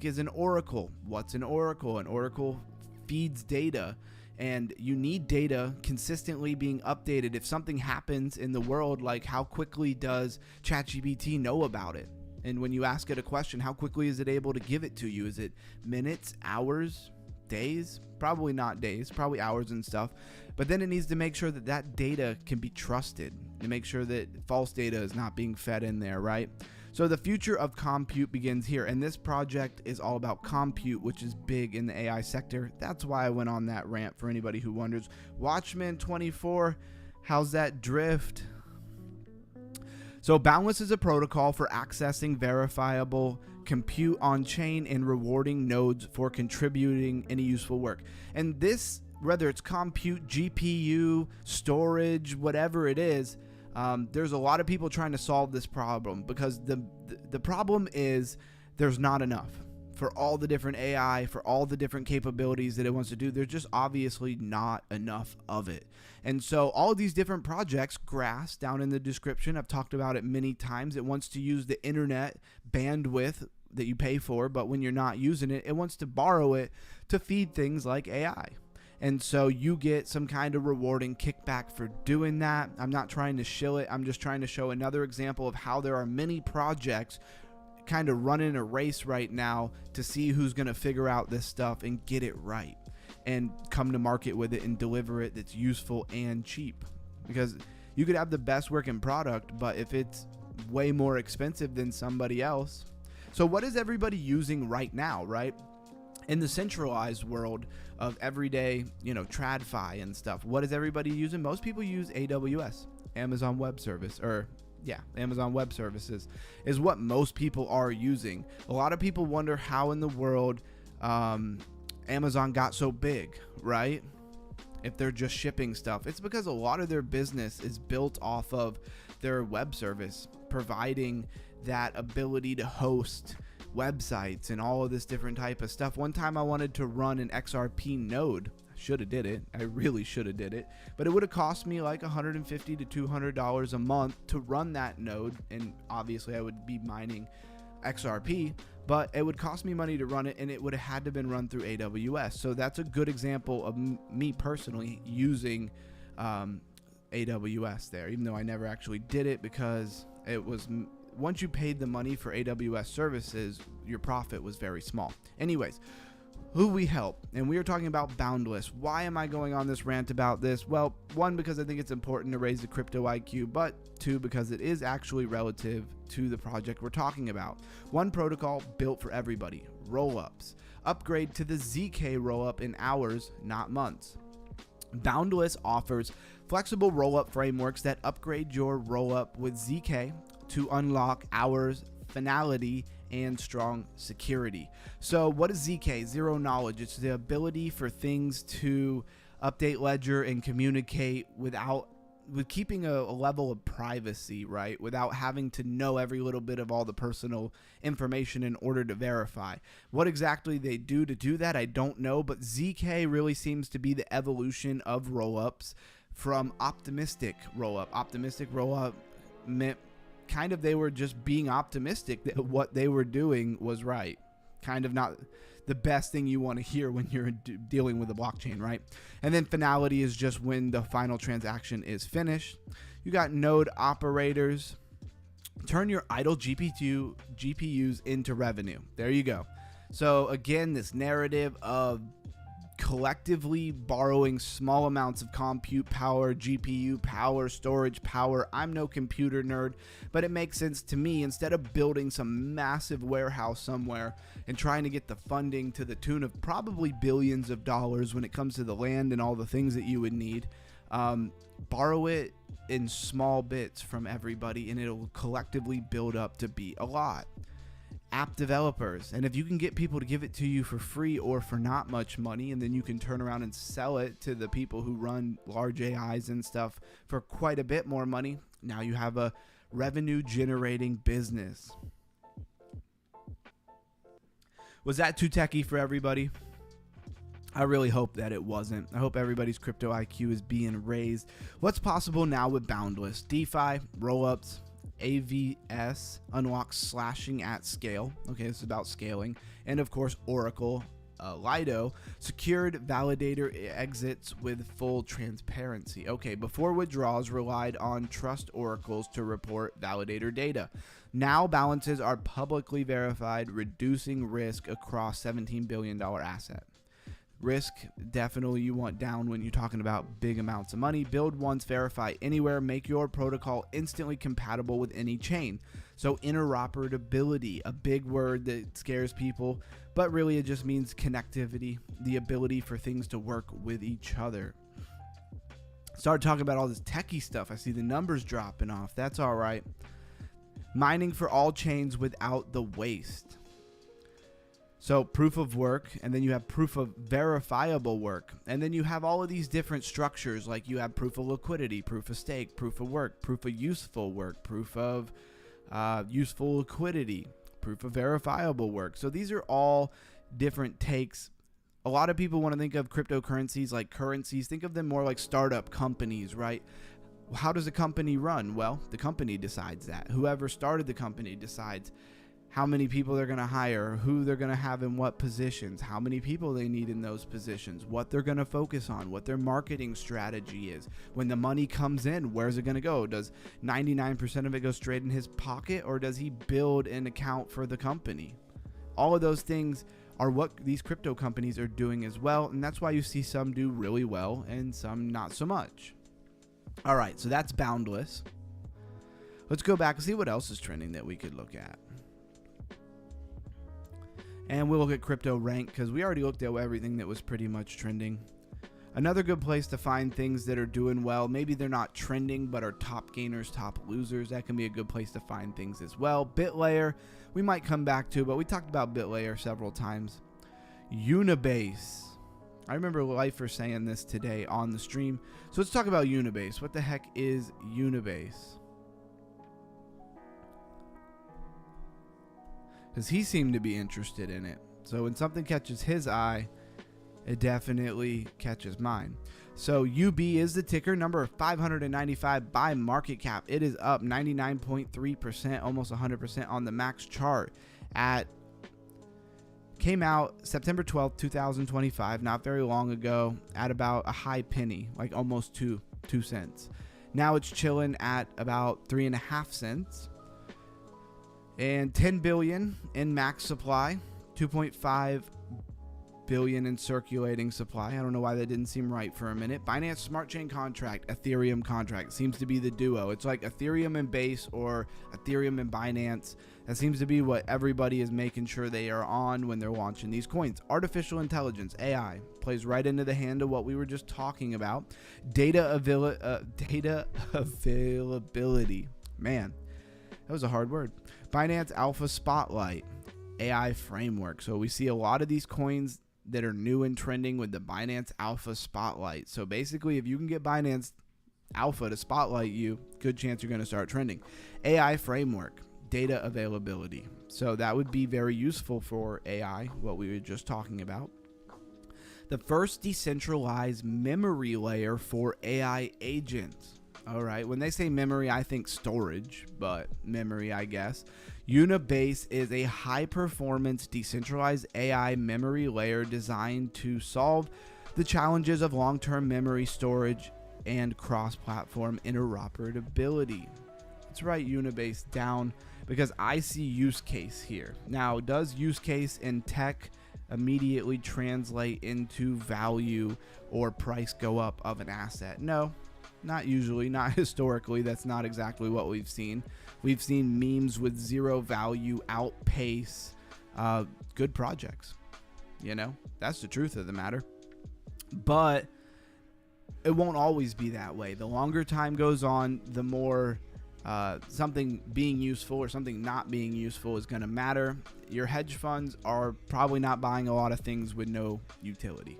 is an oracle. What's an oracle? An oracle feeds data. And you need data consistently being updated. If something happens in the world, like how quickly does ChatGPT know about it? And when you ask it a question, how quickly is it able to give it to you? Is it minutes, hours, days? Probably not days, probably hours and stuff. But then it needs to make sure that that data can be trusted and make sure that false data is not being fed in there, right? So the future of compute begins here, and this project is all about compute, which is big in the AI sector. That's why I went on that rant for anybody who wonders. Watchman24, how's that drift? So Boundless is a protocol for accessing verifiable compute on chain and rewarding nodes for contributing any useful work. And this, whether it's compute, GPU, storage, whatever it is, there's a lot of people trying to solve this problem because the problem is there's not enough for all the different AI, for all the different capabilities that it wants to do. There's just obviously not enough of it. And so all of these different projects, Grass down in the description, I've talked about it many times. It wants to use the internet bandwidth that you pay for, but when you're not using it, it wants to borrow it to feed things like AI. And so you get some kind of rewarding kickback for doing that. I'm not trying to shill it. I'm just trying to show another example of how there are many projects kind of running a race right now to see who's going to figure out this stuff and get it right and come to market with it and deliver it that's useful and cheap. Because you could have the best working product, but if it's way more expensive than somebody else. So what is everybody using right now, right? In the centralized world of everyday, TradFi and stuff, what is everybody using? Most people use AWS, Amazon Web Service, Amazon Web Services is what most people are using. A lot of people wonder how in the world Amazon got so big, right? If they're just shipping stuff. It's because a lot of their business is built off of their web service, providing that ability to host websites and all of this different type of stuff. One time I wanted to run an XRP node. I should have did it. I really should have did it. But it would have cost me like $150 to $200 a month to run that node. And obviously I would be mining XRP, but it would cost me money to run it, and it would have had to been run through AWS. So that's a good example of me personally using AWS there, even though I never actually did it, because it was, once you paid the money for AWS services, your profit was very small. Anyways, who we help, and we are talking about Boundless. Why am I going on this rant about this? Well, one, because I think it's important to raise the crypto IQ, but two, because it is actually relative to the project we're talking about. One protocol built for everybody, rollups. Upgrade to the ZK rollup in hours, not months. Boundless offers flexible rollup frameworks that upgrade your rollup with ZK to unlock hours, finality, and strong security. So what is ZK? Zero knowledge. It's the ability for things to update ledger and communicate with keeping a level of privacy, right? Without having to know every little bit of all the personal information in order to verify. What exactly they do to do that, I don't know, but ZK really seems to be the evolution of rollups from optimistic rollup. Optimistic rollup meant kind of they were just being optimistic that what they were doing was right. Kind of not the best thing you want to hear when you're dealing with a blockchain, right? And then finality is just when the final transaction is finished. You got node operators. Turn your idle GPUs into revenue. There you go. So again, this narrative of collectively borrowing small amounts of compute power, GPU power, storage power. I'm no computer nerd, but it makes sense to me. Instead of building some massive warehouse somewhere and trying to get the funding to the tune of probably billions of dollars when it comes to the land and all the things that you would need, borrow it in small bits from everybody, and it'll collectively build up to be a lot. App developers, and if you can get people to give it to you for free or for not much money, and then you can turn around and sell it to the people who run large AIs and stuff for quite a bit more money, now you have a revenue generating business. Was that too techie for everybody? I really hope that it wasn't. I hope everybody's crypto IQ is being raised. What's possible now with Boundless? DeFi, rollups, AVS unlocks slashing at scale. Okay, this is about scaling. And of course, Oracle, Lido, secured validator exits with full transparency. Okay, before withdrawals relied on trust oracles to report validator data. Now balances are publicly verified, reducing risk across $17 billion asset. Risk, definitely you want down when you're talking about big amounts of money. Build once, verify anywhere, make your protocol instantly compatible with any chain. So interoperability, a big word that scares people, but really it just means connectivity, the ability for things to work with each other. Start talking about all this techie stuff. I see the numbers dropping off. That's all right. Mining for all chains without the waste. So proof of work, and then you have proof of verifiable work. And then you have all of these different structures, like you have proof of liquidity, proof of stake, proof of work, proof of useful work, proof of useful liquidity, proof of verifiable work. So these are all different takes. A lot of people want to think of cryptocurrencies like currencies. Think of them more like startup companies, right? How does a company run? Well, the company decides that. Whoever started the company decides how many people they're going to hire, who they're going to have in what positions, how many people they need in those positions, what they're going to focus on, what their marketing strategy is. When the money comes in, where's it going to go? Does 99% of it go straight in his pocket, or does he build an account for the company? All of those things are what these crypto companies are doing as well, and that's why you see some do really well and some not so much. All right, so that's Boundless. Let's go back and see what else is trending that we could look at. And we'll look at crypto rank because we already looked at everything that was pretty much trending. Another good place to find things that are doing well. Maybe they're not trending, but are top gainers, top losers. That can be a good place to find things as well. BitLayer, we might come back to, but we talked about BitLayer several times. Unibase. I remember Lifer saying this today on the stream. So let's talk about Unibase. What the heck is Unibase? because he seemed to be interested in it. So when something catches his eye, it definitely catches mine. So UB is the ticker, number 595 by market cap. It is up 99.3%, almost 100% on the max chart. Came out September 12th, 2025, not very long ago, at about a high penny, like almost 2 cents. Now it's chilling at about 3.5 cents. And 10 billion in max supply, 2.5 billion in circulating supply. I don't know why that didn't seem right for a minute. Binance Smart Chain contract, Ethereum contract seems to be the duo. It's like Ethereum and Base or Ethereum and Binance. That seems to be what everybody is making sure they are on when they're launching these coins. Artificial intelligence, AI, plays right into the hand of what we were just talking about. Data availability. Man, that was a hard word. Binance Alpha Spotlight, AI framework. So we see a lot of these coins that are new and trending with the Binance Alpha Spotlight. So basically, if you can get Binance Alpha to spotlight you, good chance you're going to start trending. AI framework, data availability. So that would be very useful for AI, what we were just talking about. The first decentralized memory layer for AI agents. All right, when they say memory, I think storage, but memory, I guess. Unibase is a high-performance decentralized AI memory layer designed to solve the challenges of long-term memory storage and cross-platform interoperability. That's right, Unibase down, because I see use case here. Now, does use case in tech immediately translate into value or price go up of an asset? No. Not usually, not historically. That's not exactly what we've seen. We've seen memes with zero value outpace good projects. You know, that's the truth of the matter. But it won't always be that way. The longer time goes on, the more something being useful or something not being useful is going to matter. Your hedge funds are probably not buying a lot of things with no utility.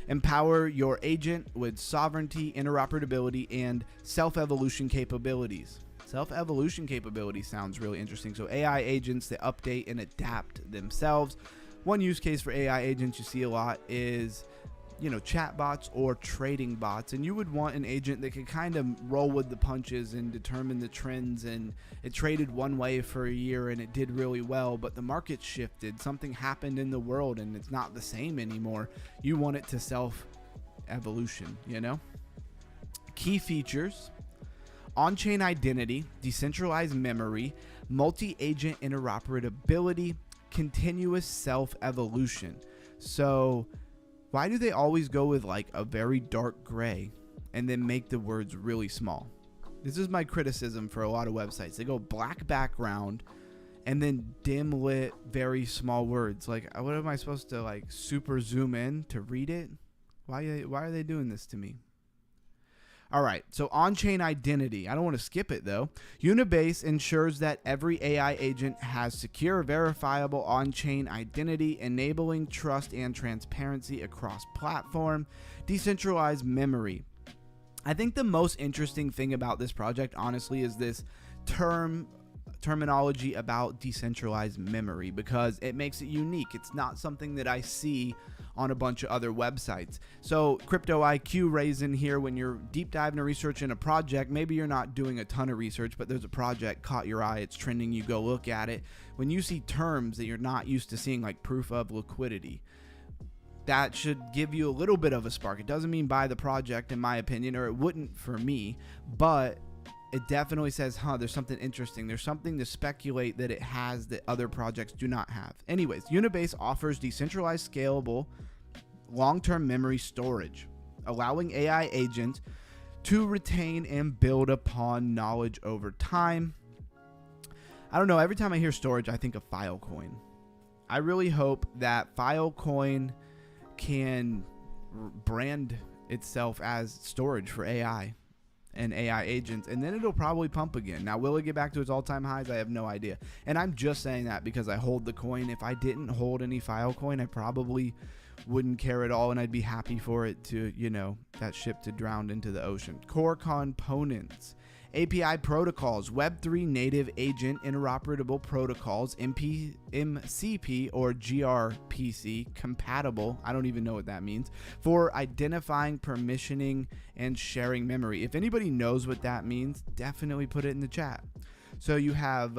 Empower your agent with sovereignty, interoperability, and self-evolution capabilities. Self-evolution capability sounds really interesting. So AI agents that update and adapt themselves. One use case for AI agents you see a lot is, chat bots or trading bots. And you would want an agent that could kind of roll with the punches and determine the trends. And it traded one way for a year and it did really well, but the market shifted. Something happened in the world and it's not the same anymore. You want it to self-evolution, Key features: on-chain identity, decentralized memory, multi-agent interoperability, continuous self-evolution. So why do they always go with like a very dark gray and then make the words really small? This is my criticism for a lot of websites. They go black background and then dim lit, very small words. Like, what am I supposed to like super zoom in to read it? Why are they doing this to me? All right, so on-chain identity. I don't want to skip it, though. Unibase ensures that every AI agent has secure, verifiable on-chain identity, enabling trust and transparency across platform. Decentralized memory. I think the most interesting thing about this project, honestly, is this terminology about decentralized memory, because it makes it unique. It's not something that I see on a bunch of other websites. So Crypto IQ raised in here, when you're deep diving to research in a project, maybe you're not doing a ton of research, but there's a project caught your eye, it's trending, you go look at it. When you see terms that you're not used to seeing, like proof of liquidity, that should give you a little bit of a spark. It doesn't mean buy the project, in my opinion, or it wouldn't for me, but it definitely says, there's something interesting. There's something to speculate that it has that other projects do not have. Anyways, Unibase offers decentralized, scalable, long-term memory storage, allowing AI agents to retain and build upon knowledge over time. I don't know. Every time I hear storage, I think of Filecoin. I really hope that Filecoin can brand itself as storage for AI and AI agents, and then it'll probably pump again. Now, will it get back to its all-time highs? I have no idea. And I'm just saying that because I hold the coin. If I didn't hold any Filecoin, I probably wouldn't care at all, and I'd be happy for it to, that ship to drown into the ocean. Core components. API protocols, Web3 native agent interoperable protocols, MCP or gRPC compatible. I don't even know what that means, for identifying, permissioning, and sharing memory. If anybody knows what that means, definitely put it in the chat. So you have,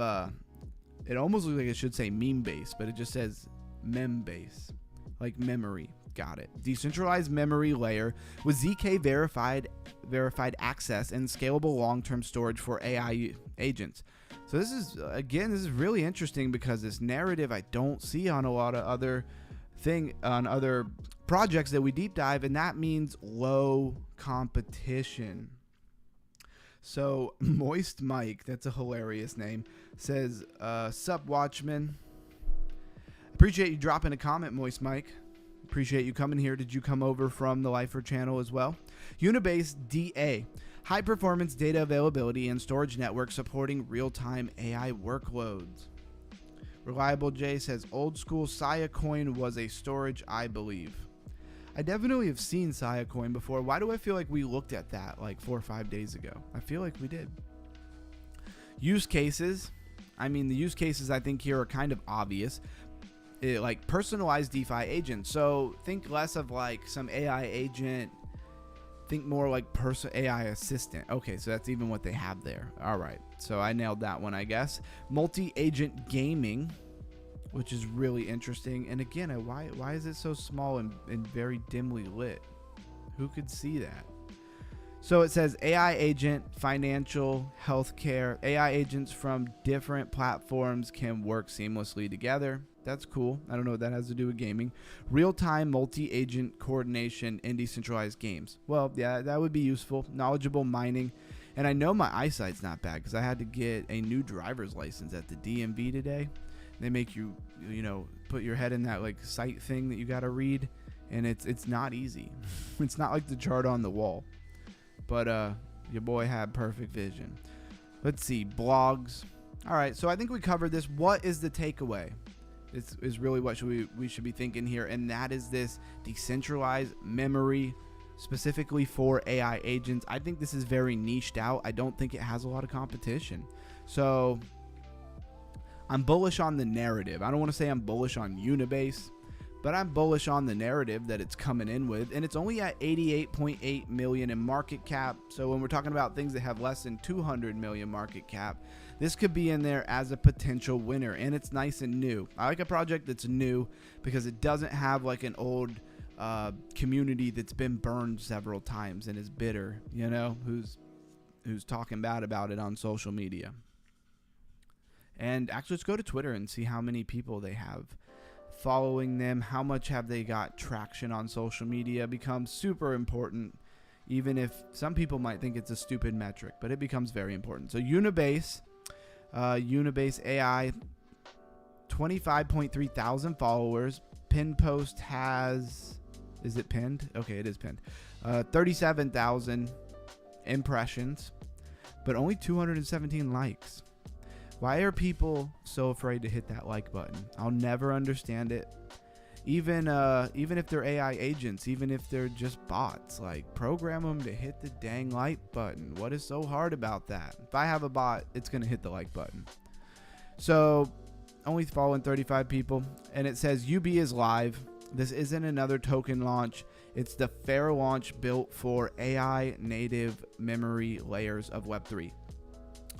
it almost looks like it should say meme base, but it just says mem base, like memory. Got it. Decentralized memory layer with ZK verified access and scalable long-term storage for AI agents. So this is, again, this is really interesting because this narrative I don't see on a lot of other other projects that we deep dive, and that means low competition. So Moist Mike, that's a hilarious name, says, sup Watchman. Appreciate you dropping a comment, Moist Mike. Appreciate you coming here. Did you come over from the Lifer channel as well? Unibase DA, high performance data availability and storage network supporting real-time AI workloads. Reliable J says old school Stablecoin was a storage, I believe. I definitely have seen Stablecoin before. Why do I feel like we looked at that like 4 or 5 days ago? I feel like we did. Use cases. I mean, the use cases I think here are kind of obvious. Like personalized DeFi agents. So think less of like some AI agent. Think more like AI assistant. Okay, so that's even what they have there. All right, so I nailed that one, I guess. Multi-agent gaming, which is really interesting. And again, why is it so small and very dimly lit? Who could see that? So it says AI agent, financial, healthcare. AI agents from different platforms can work seamlessly together. That's cool. I don't know what that has to do with gaming. Real-time multi-agent coordination in decentralized games. Well, yeah, that would be useful. Knowledgeable mining. And I know my eyesight's not bad because I had to get a new driver's license at the DMV today. They make you, put your head in that like sight thing that you got to read. And it's not easy. It's not like the chart on the wall. But your boy had perfect vision. Let's see. Blogs. All right, so I think we covered this. What is the takeaway? This is really what we should be thinking here, and that is this decentralized memory specifically for AI agents. I think this is very niched out. I don't think it has a lot of competition. So I'm bullish on the narrative. I don't want to say I'm bullish on Unibase, but I'm bullish on the narrative that it's coming in with, and it's only at 88.8 million in market cap. So when we're talking about things that have less than 200 million market cap, this could be in there as a potential winner, and it's nice and new. I like a project that's new because it doesn't have like an old community that's been burned several times and is bitter, who's talking bad about it on social media. And actually, let's go to Twitter and see how many people they have following them. How much have they got traction on social media? Becomes super important, even if some people might think it's a stupid metric, but it becomes very important. So Unibase AI, 25.3 thousand followers. Pin post has, is it pinned? Okay, it is pinned. 37,000 impressions, but only 217 likes. Why are people so afraid to hit that like button? I'll never understand it. Even if they're AI agents, even if they're just bots, like program them to hit the dang like button. What is so hard about that? If I have a bot, it's going to hit the like button. So only following 35 people, and it says UB is live. This isn't another token launch. It's the fair launch built for AI native memory layers of Web3.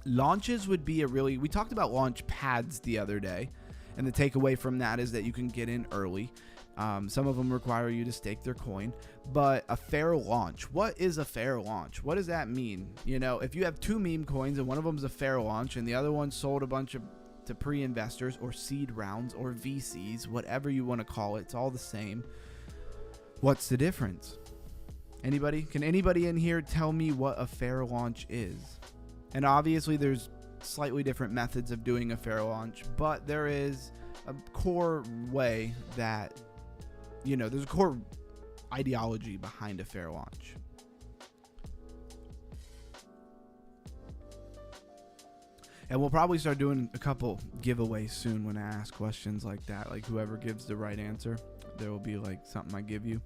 Launches would be we talked about launch pads the other day. And the takeaway from that is that you can get in early. Some of them require you to stake their coin. But a fair launch. What is a fair launch? What does that mean? If you have 2 meme coins and one of them's a fair launch and the other one sold a bunch to pre-investors or seed rounds or VCs, whatever you want to call it, it's all the same. What's the difference? Anybody? Can anybody in here tell me what a fair launch is? And obviously there's slightly different methods of doing a fair launch, but there is a core way that, there's a core ideology behind a fair launch. And we'll probably start doing a couple giveaways soon when I ask questions like that. Like whoever gives the right answer, there will be like something I give you.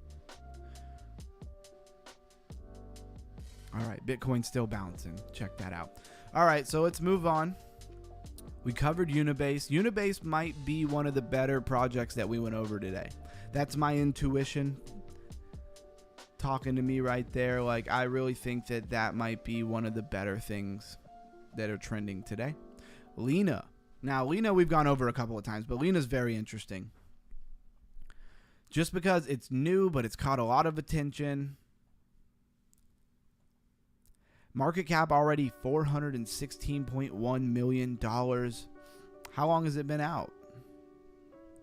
All right, Bitcoin's still bouncing. Check that out. All right, so let's move on. We covered Unibase. Unibase might be one of the better projects that we went over today. That's my intuition talking to me right there. Like, I really think that that might be one of the better things that are trending today. Lena. Now, Lena we've gone over a couple of times, but Lena's very interesting. Just because it's new, but it's caught a lot of attention. Market cap already $416.1 million. How long has it been out?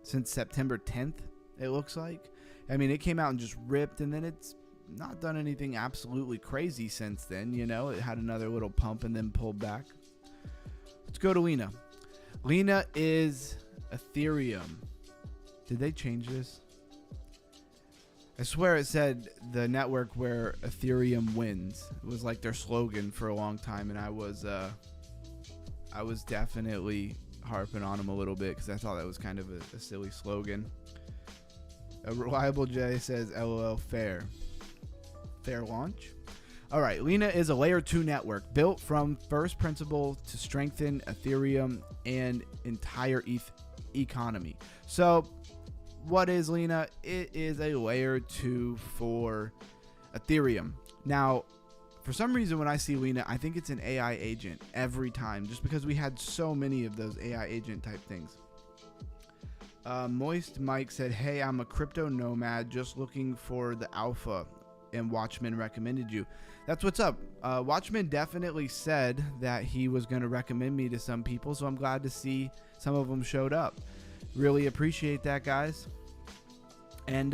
Since September 10th, it looks like. I mean, it came out and just ripped, and then it's not done anything absolutely crazy since then. You know, it had another little pump and then pulled back. Let's go to Lena. Lena is Ethereum. Did they change this? I swear it said the network where Ethereum wins. It was like their slogan for a long time, and I was definitely harping on them a little bit because I thought that was kind of a silly slogan. A Reliable J says, LOL, fair launch. All right, Lena is a layer 2 network built from first principle to strengthen Ethereum and entire ETH economy. So what is Lena? It is a layer 2 for Ethereum. Now, for some reason, when I see Lena, I think it's an AI agent every time, just because we had so many of those AI agent type things. Moist Mike said, hey, I'm a crypto nomad just looking for the alpha, and Watchman recommended you. That's what's up. Watchman definitely said that he was going to recommend me to some people, so I'm glad to see some of them showed up. Really appreciate that, guys. And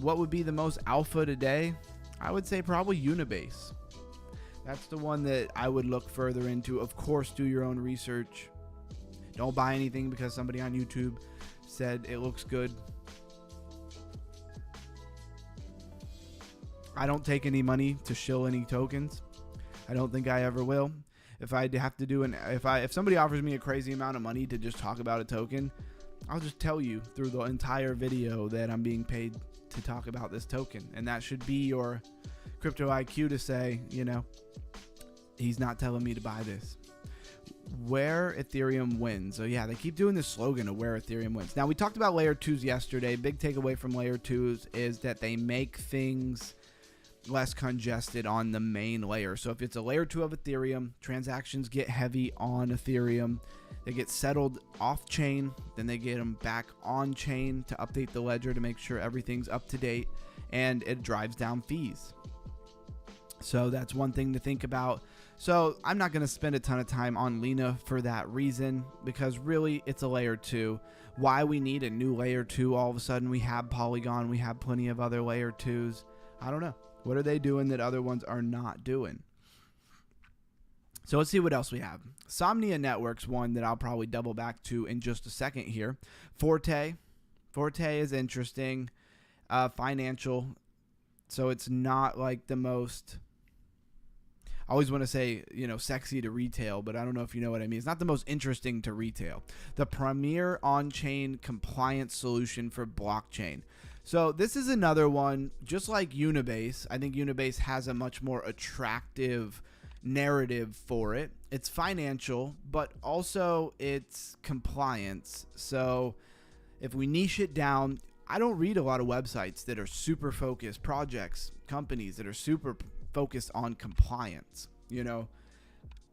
what would be the most alpha today? I would say probably Unibase. That's the one that I would look further into. Of course, do your own research. Don't buy anything because somebody on YouTube said it looks good. I don't take any money to shill any tokens. I don't think I ever will. If I have to do if somebody offers me a crazy amount of money to just talk about a token, I'll just tell you through the entire video that I'm being paid to talk about this token. And that should be your crypto IQ to say, you know, he's not telling me to buy this. Where Ethereum wins. So yeah, they keep doing this slogan of where Ethereum wins. Now, we talked about layer 2s yesterday. Big takeaway from layer 2s is that they make things less congested on the main layer. So if it's a layer 2 of Ethereum, transactions get heavy on Ethereum. They get settled off chain, then they get them back on chain to update the ledger to make sure everything's up to date, and it drives down fees. So that's one thing to think about. So I'm not going to spend a ton of time on Lena for that reason, because really it's a layer 2. Why we need a new layer 2 all of a sudden? We have Polygon, we have plenty of other layer 2s. I don't know. What are they doing that other ones are not doing? So let's see what else we have. Somnia Networks, one that I'll probably double back to in just a second here. Forte is interesting. Financial. So it's not like the most, I always want to say, you know, sexy to retail, but I don't know if you know what I mean. It's not the most interesting to retail. The premier on-chain compliance solution for blockchain. So this is another one, just like Unibase. I think Unibase has a much more attractive narrative for it. It's financial, but also it's compliance. So if we niche it down, I don't read a lot of websites that are super focused, projects, companies that are super focused on compliance. You know,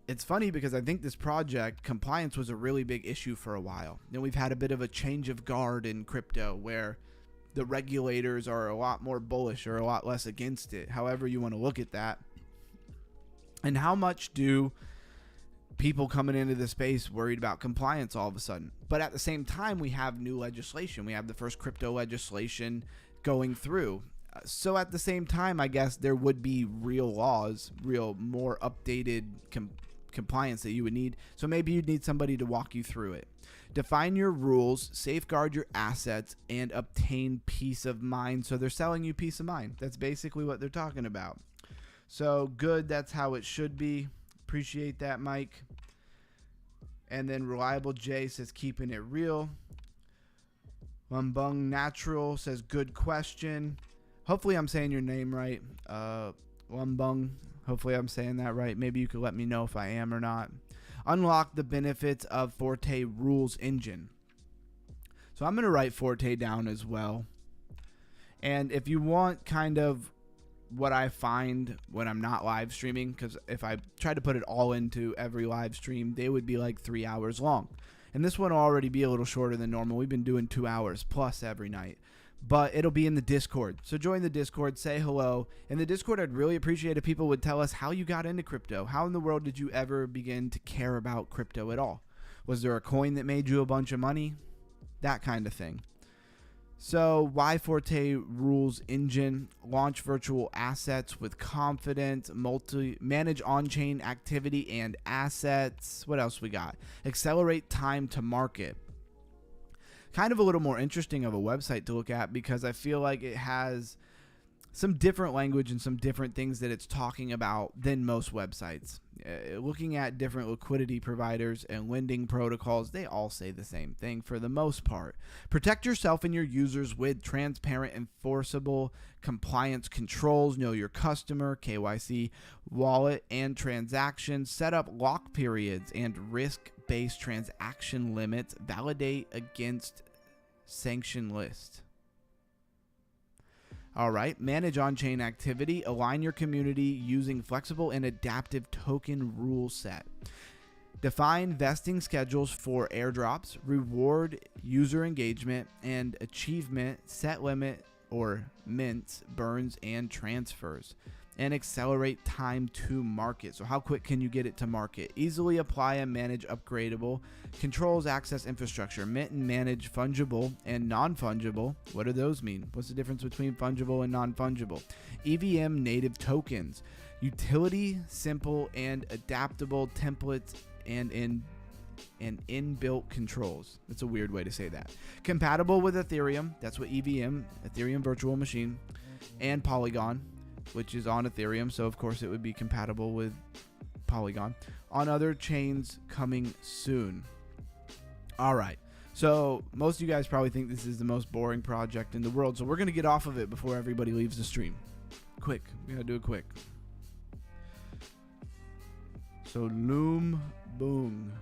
it's funny because I think this project, compliance, was a really big issue for a while. Then we've had a bit of a change of guard in crypto where the regulators are a lot more bullish or a lot less against it, however you want to look at that. And how much do people coming into the space worried about compliance all of a sudden? But at the same time, we have new legislation. We have the first crypto legislation going through. So at the same time, I guess there would be real laws, real more updated compliance that you would need. So maybe you'd need somebody to walk you through it. Define your rules, safeguard your assets, and obtain peace of mind. So they're selling you peace of mind. That's basically what they're talking about. So good, that's how it should be. Appreciate that, Mike. And then Reliable J says keeping it real. Lumbung Natural says good question. Hopefully I'm saying your name right. Lumbung, Hopefully I'm saying that right. Maybe you could let me know if I am or not. Unlock the benefits of Forte rules engine. So I'm going to write Forte down as well. And if you want kind of what I find when I'm not live streaming, because if I tried to put it all into every live stream, they would be like 3 hours long. And this one will already be a little shorter than normal. We've been doing 2 hours plus every night. But it'll be in the Discord. So join the Discord, say hello. In the Discord, I'd really appreciate if people would tell us how you got into crypto. How in the world did you ever begin to care about crypto at all? Was there a coin that made you a bunch of money? That kind of thing. So why Forte rules engine? Launch virtual assets with confidence, manage on-chain activity and assets. What else we got? Accelerate time to market. Kind of a little more interesting of a website to look at, because I feel like it has some different language and some different things that it's talking about than most websites. Looking at different liquidity providers and lending protocols, they all say the same thing for the most part. Protect yourself and your users with transparent, enforceable compliance controls. Know your customer, KYC, wallet, and transactions. Set up lock periods and risk-based transaction limits. Validate against sanction list. All right, manage on-chain activity. Align your community using flexible and adaptive token rule set. Define vesting schedules for airdrops. Reward user engagement and achievement. Set limit or mints, burns, and transfers. And accelerate time to market. So how quick can you get it to market? Easily apply and manage upgradable. Controls access infrastructure. Mint and manage fungible and non-fungible. What do those mean? What's the difference between fungible and non-fungible? EVM native tokens. Utility, simple, and adaptable templates and inbuilt controls. That's a weird way to say that. Compatible with Ethereum. That's what EVM, Ethereum Virtual Machine, and Polygon, which is on Ethereum, so of course it would be compatible with Polygon. On other chains coming soon. All right, so most of you guys probably think this is the most boring project in the world, so we're going to get off of it before everybody leaves the stream. Quick, we got to do it quick. So Loom Boom.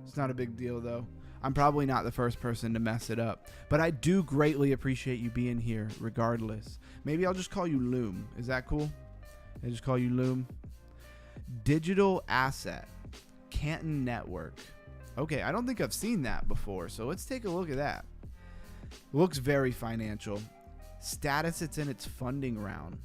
It's not a big deal though. I'm probably not the first person to mess it up, but I do greatly appreciate you being here regardless. Maybe I'll just call you Loom. Is that cool? I just call you Loom. Digital asset. Canton Network. Okay, I don't think I've seen that before, so let's take a look at that. Looks very financial. Status, it's in its funding round.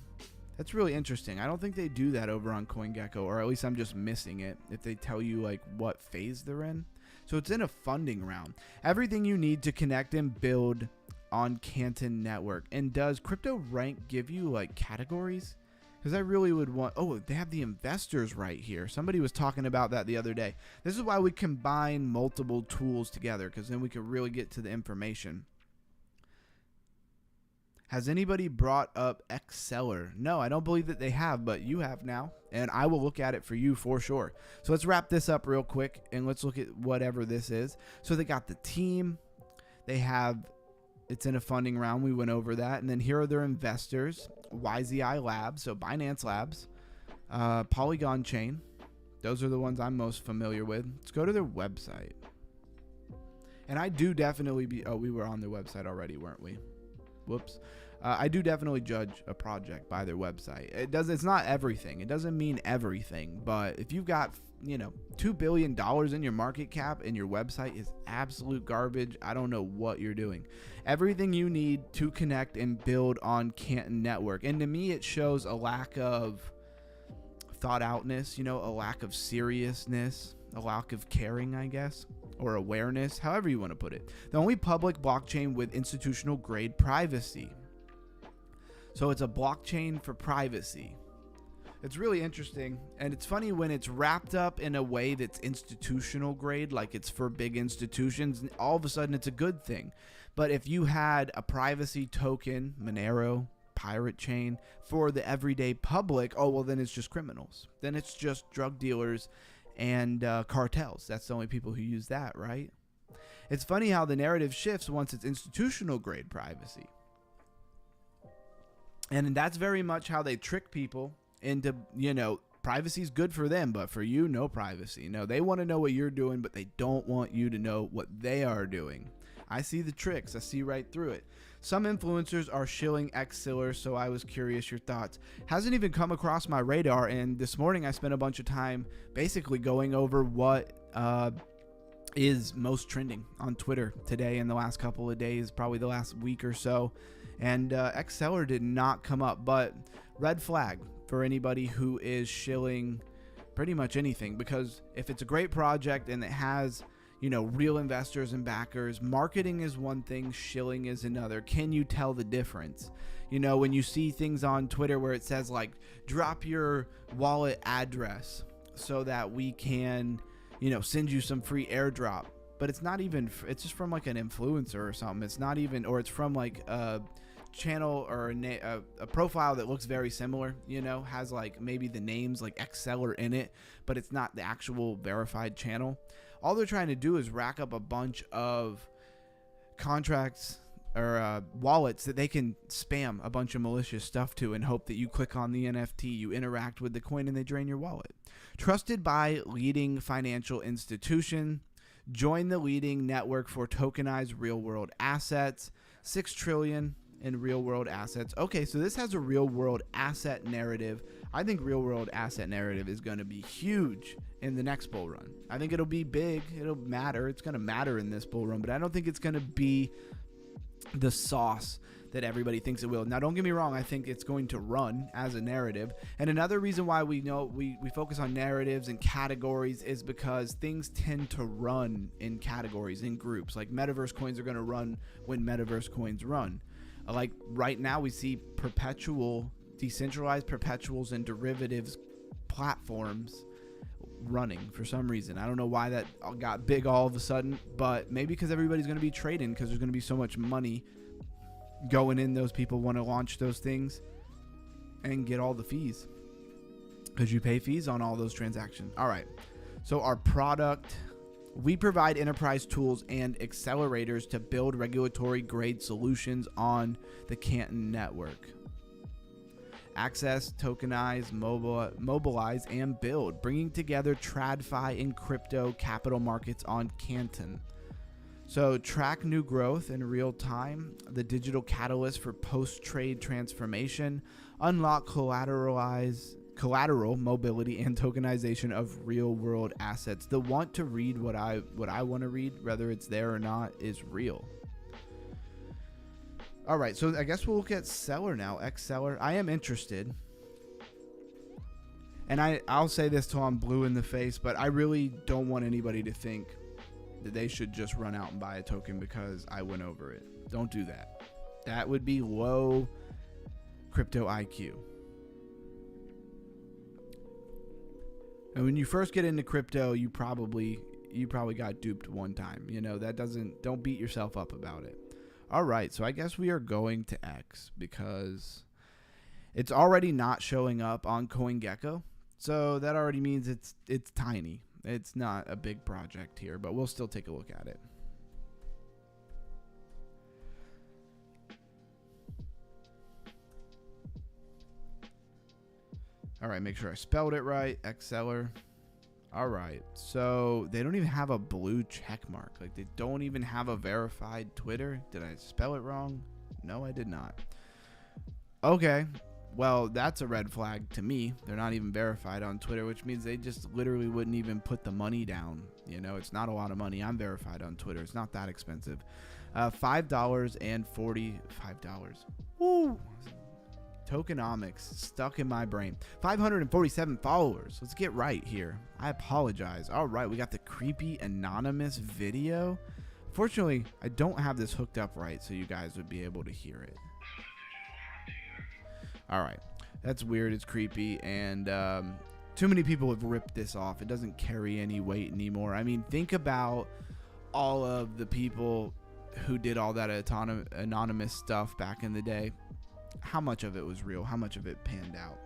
That's really interesting. I don't think they do that over on CoinGecko, or at least I'm just missing it if they tell you like what phase they're in. So it's in a funding round. Everything you need to connect and build on Canton Network. And does Crypto Rank give you like categories? Because I really would want... Oh, they have the investors right here. Somebody was talking about that the other day. This is why we combine multiple tools together, because then we can really get to the information. Has anybody brought up Xceller? No, I don't believe that they have, but you have now, and I will look at it for you for sure. So let's wrap this up real quick, and let's look at whatever this is. So they got the team. They have... It's in a funding round. We went over that. And then here are their investors. YZI Labs, so Binance Labs. Polygon Chain. Those are the ones I'm most familiar with. Let's go to their website. And I do definitely be... Oh, we were on their website already, weren't we? Whoops. I do definitely judge a project by their website. It's not everything. It doesn't mean everything. But if you've got, $2 billion in your market cap and your website is absolute garbage, I don't know what you're doing. Everything you need to connect and build on Canton Network. And to me, it shows a lack of thought outness, a lack of seriousness, a lack of caring, I guess, or awareness, however you want to put it. The only public blockchain with institutional grade privacy. So it's a blockchain for privacy. It's really interesting, and it's funny when it's wrapped up in a way that's institutional grade, like it's for big institutions, all of a sudden it's a good thing. But if you had a privacy token, Monero, pirate chain, for the everyday public, oh, well, then it's just criminals. Then it's just drug dealers and cartels. That's the only people who use that, right? It's funny how the narrative shifts once it's institutional grade privacy. And that's very much how they trick people into, privacy is good for them, but for you, no privacy. No, they want to know what you're doing, but they don't want you to know what they are doing. I see the tricks. I see right through it. Some influencers are shilling Xziller, so I was curious your thoughts. Hasn't even come across my radar, and this morning I spent a bunch of time basically going over what is most trending on Twitter today in the last couple of days, probably the last week or so, and Xziller did not come up, but red flag for anybody who is shilling pretty much anything, because if it's a great project and it has real investors and backers, marketing is one thing, shilling is another. Can you tell the difference? When you see things on Twitter where it says like, drop your wallet address so that we can, send you some free airdrop, but it's not even, it's just from like an influencer or something. It's not even, or it's from like a channel or a profile that looks very similar, has like maybe the names like Xziller in it, but it's not the actual verified channel. All they're trying to do is rack up a bunch of contracts or wallets that they can spam a bunch of malicious stuff to and hope that you click on the NFT, you interact with the coin, and they drain your wallet. Trusted by leading financial institution, join the leading network for tokenized real-world assets, $6 trillion in real-world assets. Okay, so this has a real-world asset narrative. I think real-world asset narrative is going to be huge in the next bull run. I think it'll be big. It'll matter. It's going to matter in this bull run, but I don't think it's going to be the sauce that everybody thinks it will. Now, don't get me wrong. I think it's going to run as a narrative. And another reason why we know we focus on narratives and categories is because things tend to run in categories, in groups. Like metaverse coins are going to run when metaverse coins run. Like right now we see decentralized perpetuals and derivatives platforms running for some reason. I don't know why that got big all of a sudden, but maybe because everybody's going to be trading, because there's going to be so much money going in. Those people want to launch those things and get all the fees, because you pay fees on all those transactions. All right, so our product, we provide enterprise tools and accelerators to build regulatory grade solutions on the Canton network. Access, tokenize, mobilize, and build, bringing together TradFi and crypto capital markets on Canton. So track new growth in real time, the digital catalyst for post-trade transformation, unlock collateral mobility and tokenization of real-world assets. The want to read what I want to read, whether it's there or not, is real. All right, so I guess we'll look at seller now. Xziller. I am interested, and I'll say this till I'm blue in the face, but I really don't want anybody to think that they should just run out and buy a token because I went over it. Don't do that. That would be low crypto IQ. And when you first get into crypto, you probably got duped one time. Don't beat yourself up about it. All right, so I guess we are going to X because it's already not showing up on CoinGecko. So that already means it's tiny. It's not a big project here, but we'll still take a look at it. All right, make sure I spelled it right. Xziller. All right, so they don't even have a blue check mark. Like, they don't even have a verified Twitter. Did I spell it wrong? No, I did not. Okay, well, that's a red flag to me. They're not even verified on Twitter, which means they just literally wouldn't even put the money down. It's not a lot of money. I'm verified on Twitter. It's not that expensive. $5.45. Woo! Tokenomics stuck in my brain. 547 followers. Let's get right here. I apologize. All right, we got the creepy anonymous video. Fortunately, I don't have this hooked up right, so you guys would be able to hear it. All right, that's weird. It's creepy, and too many people have ripped this off. It doesn't carry any weight anymore. I mean, think about all of the people who did all that anonymous stuff back in the day. How much of it was real? How much of it panned out?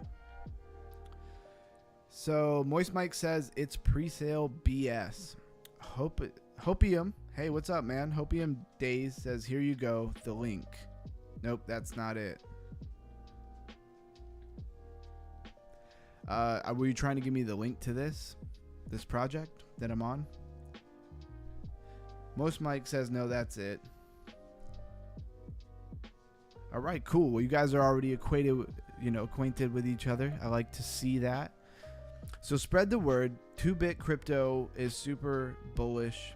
So Moist Mike says it's pre-sale BS. Hopium. Hey, what's up, man? Hopium Days says, here you go, the link. Nope, that's not it. Were you trying to give me the link to this project that I'm on? Most Mike says no, that's it. All right, cool. Well, you guys are already acquainted with each other. I like to see that. So spread the word. 2-bit crypto is super bullish.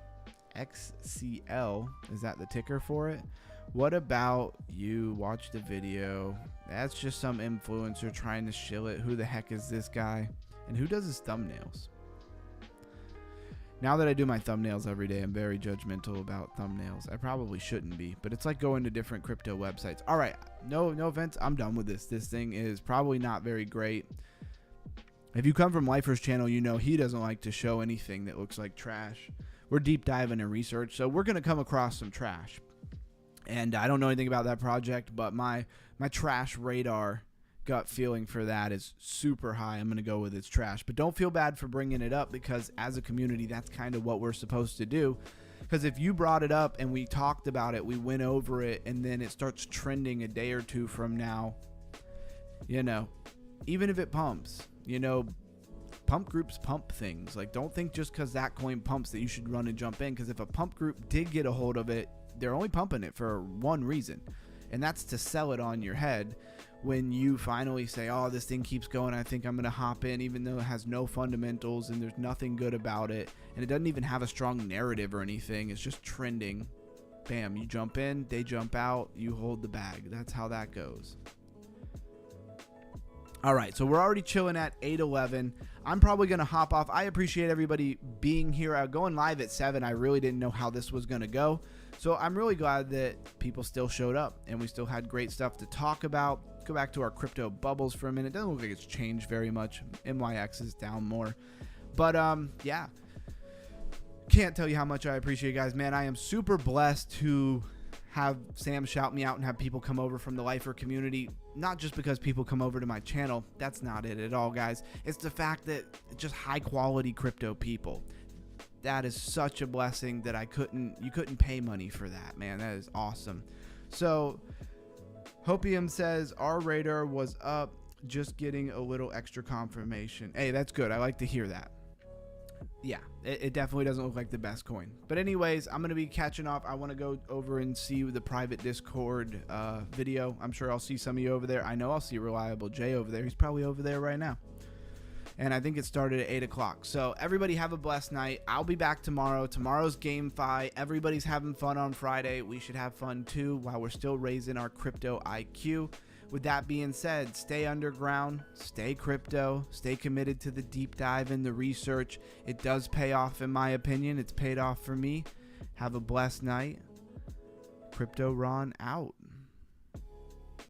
XCL, is that the ticker for it? What about you watch the video? That's just some influencer trying to shill it. Who the heck is this guy? And who does his thumbnails? Now that I do my thumbnails every day, I'm very judgmental about thumbnails. I probably shouldn't be, but it's like going to different crypto websites. All right, no offense, I'm done with this. This thing is probably not very great. If you come from Lifer's channel, you know he doesn't like to show anything that looks like trash. We're deep diving in research, so we're going to come across some trash. And I don't know anything about that project, but my trash radar gut feeling for that is super high. I'm going to go with it's trash. But don't feel bad for bringing it up, because as a community, that's kind of what we're supposed to do. Because if you brought it up and we talked about it, we went over it, and then it starts trending a day or two from now, even if it pumps, pump groups pump things. Like, don't think just because that coin pumps that you should run and jump in, because if a pump group did get a hold of it, they're only pumping it for one reason, and that's to sell it on your head. When you finally say, oh, this thing keeps going, I think I'm going to hop in, even though it has no fundamentals and there's nothing good about it, and it doesn't even have a strong narrative or anything, it's just trending. Bam, you jump in, they jump out, you hold the bag. That's how that goes. All right, so we're already chilling at 8:11. I'm probably going to hop off. I appreciate everybody being here. Going live at 7, I really didn't know how this was going to go. So I'm really glad that people still showed up and we still had great stuff to talk about. Go back to our crypto bubbles for a minute. Doesn't look like it's changed very much. MYX is down more. But yeah, can't tell you how much I appreciate you guys, man. I am super blessed to have Sam shout me out and have people come over from the Lifer community. Not just because people come over to my channel. That's not it at all, guys. It's the fact that just high quality crypto people. That is such a blessing that you couldn't pay money for that, man. That is awesome. So Hopium says our radar was up, just getting a little extra confirmation. Hey, that's good. I like to hear that. Yeah, it definitely doesn't look like the best coin. But anyways, I'm going to be catching off. I want to go over and see the private Discord video. I'm sure I'll see some of you over there. I know I'll see Reliable J over there. He's probably over there right now. And I think it started at 8 o'clock. So everybody have a blessed night. I'll be back tomorrow. Tomorrow's GameFi. Everybody's having fun on Friday. We should have fun too while we're still raising our crypto IQ. With that being said, stay underground, stay crypto, stay committed to the deep dive and the research. It does pay off, in my opinion. It's paid off for me. Have a blessed night. Crypto Ron out.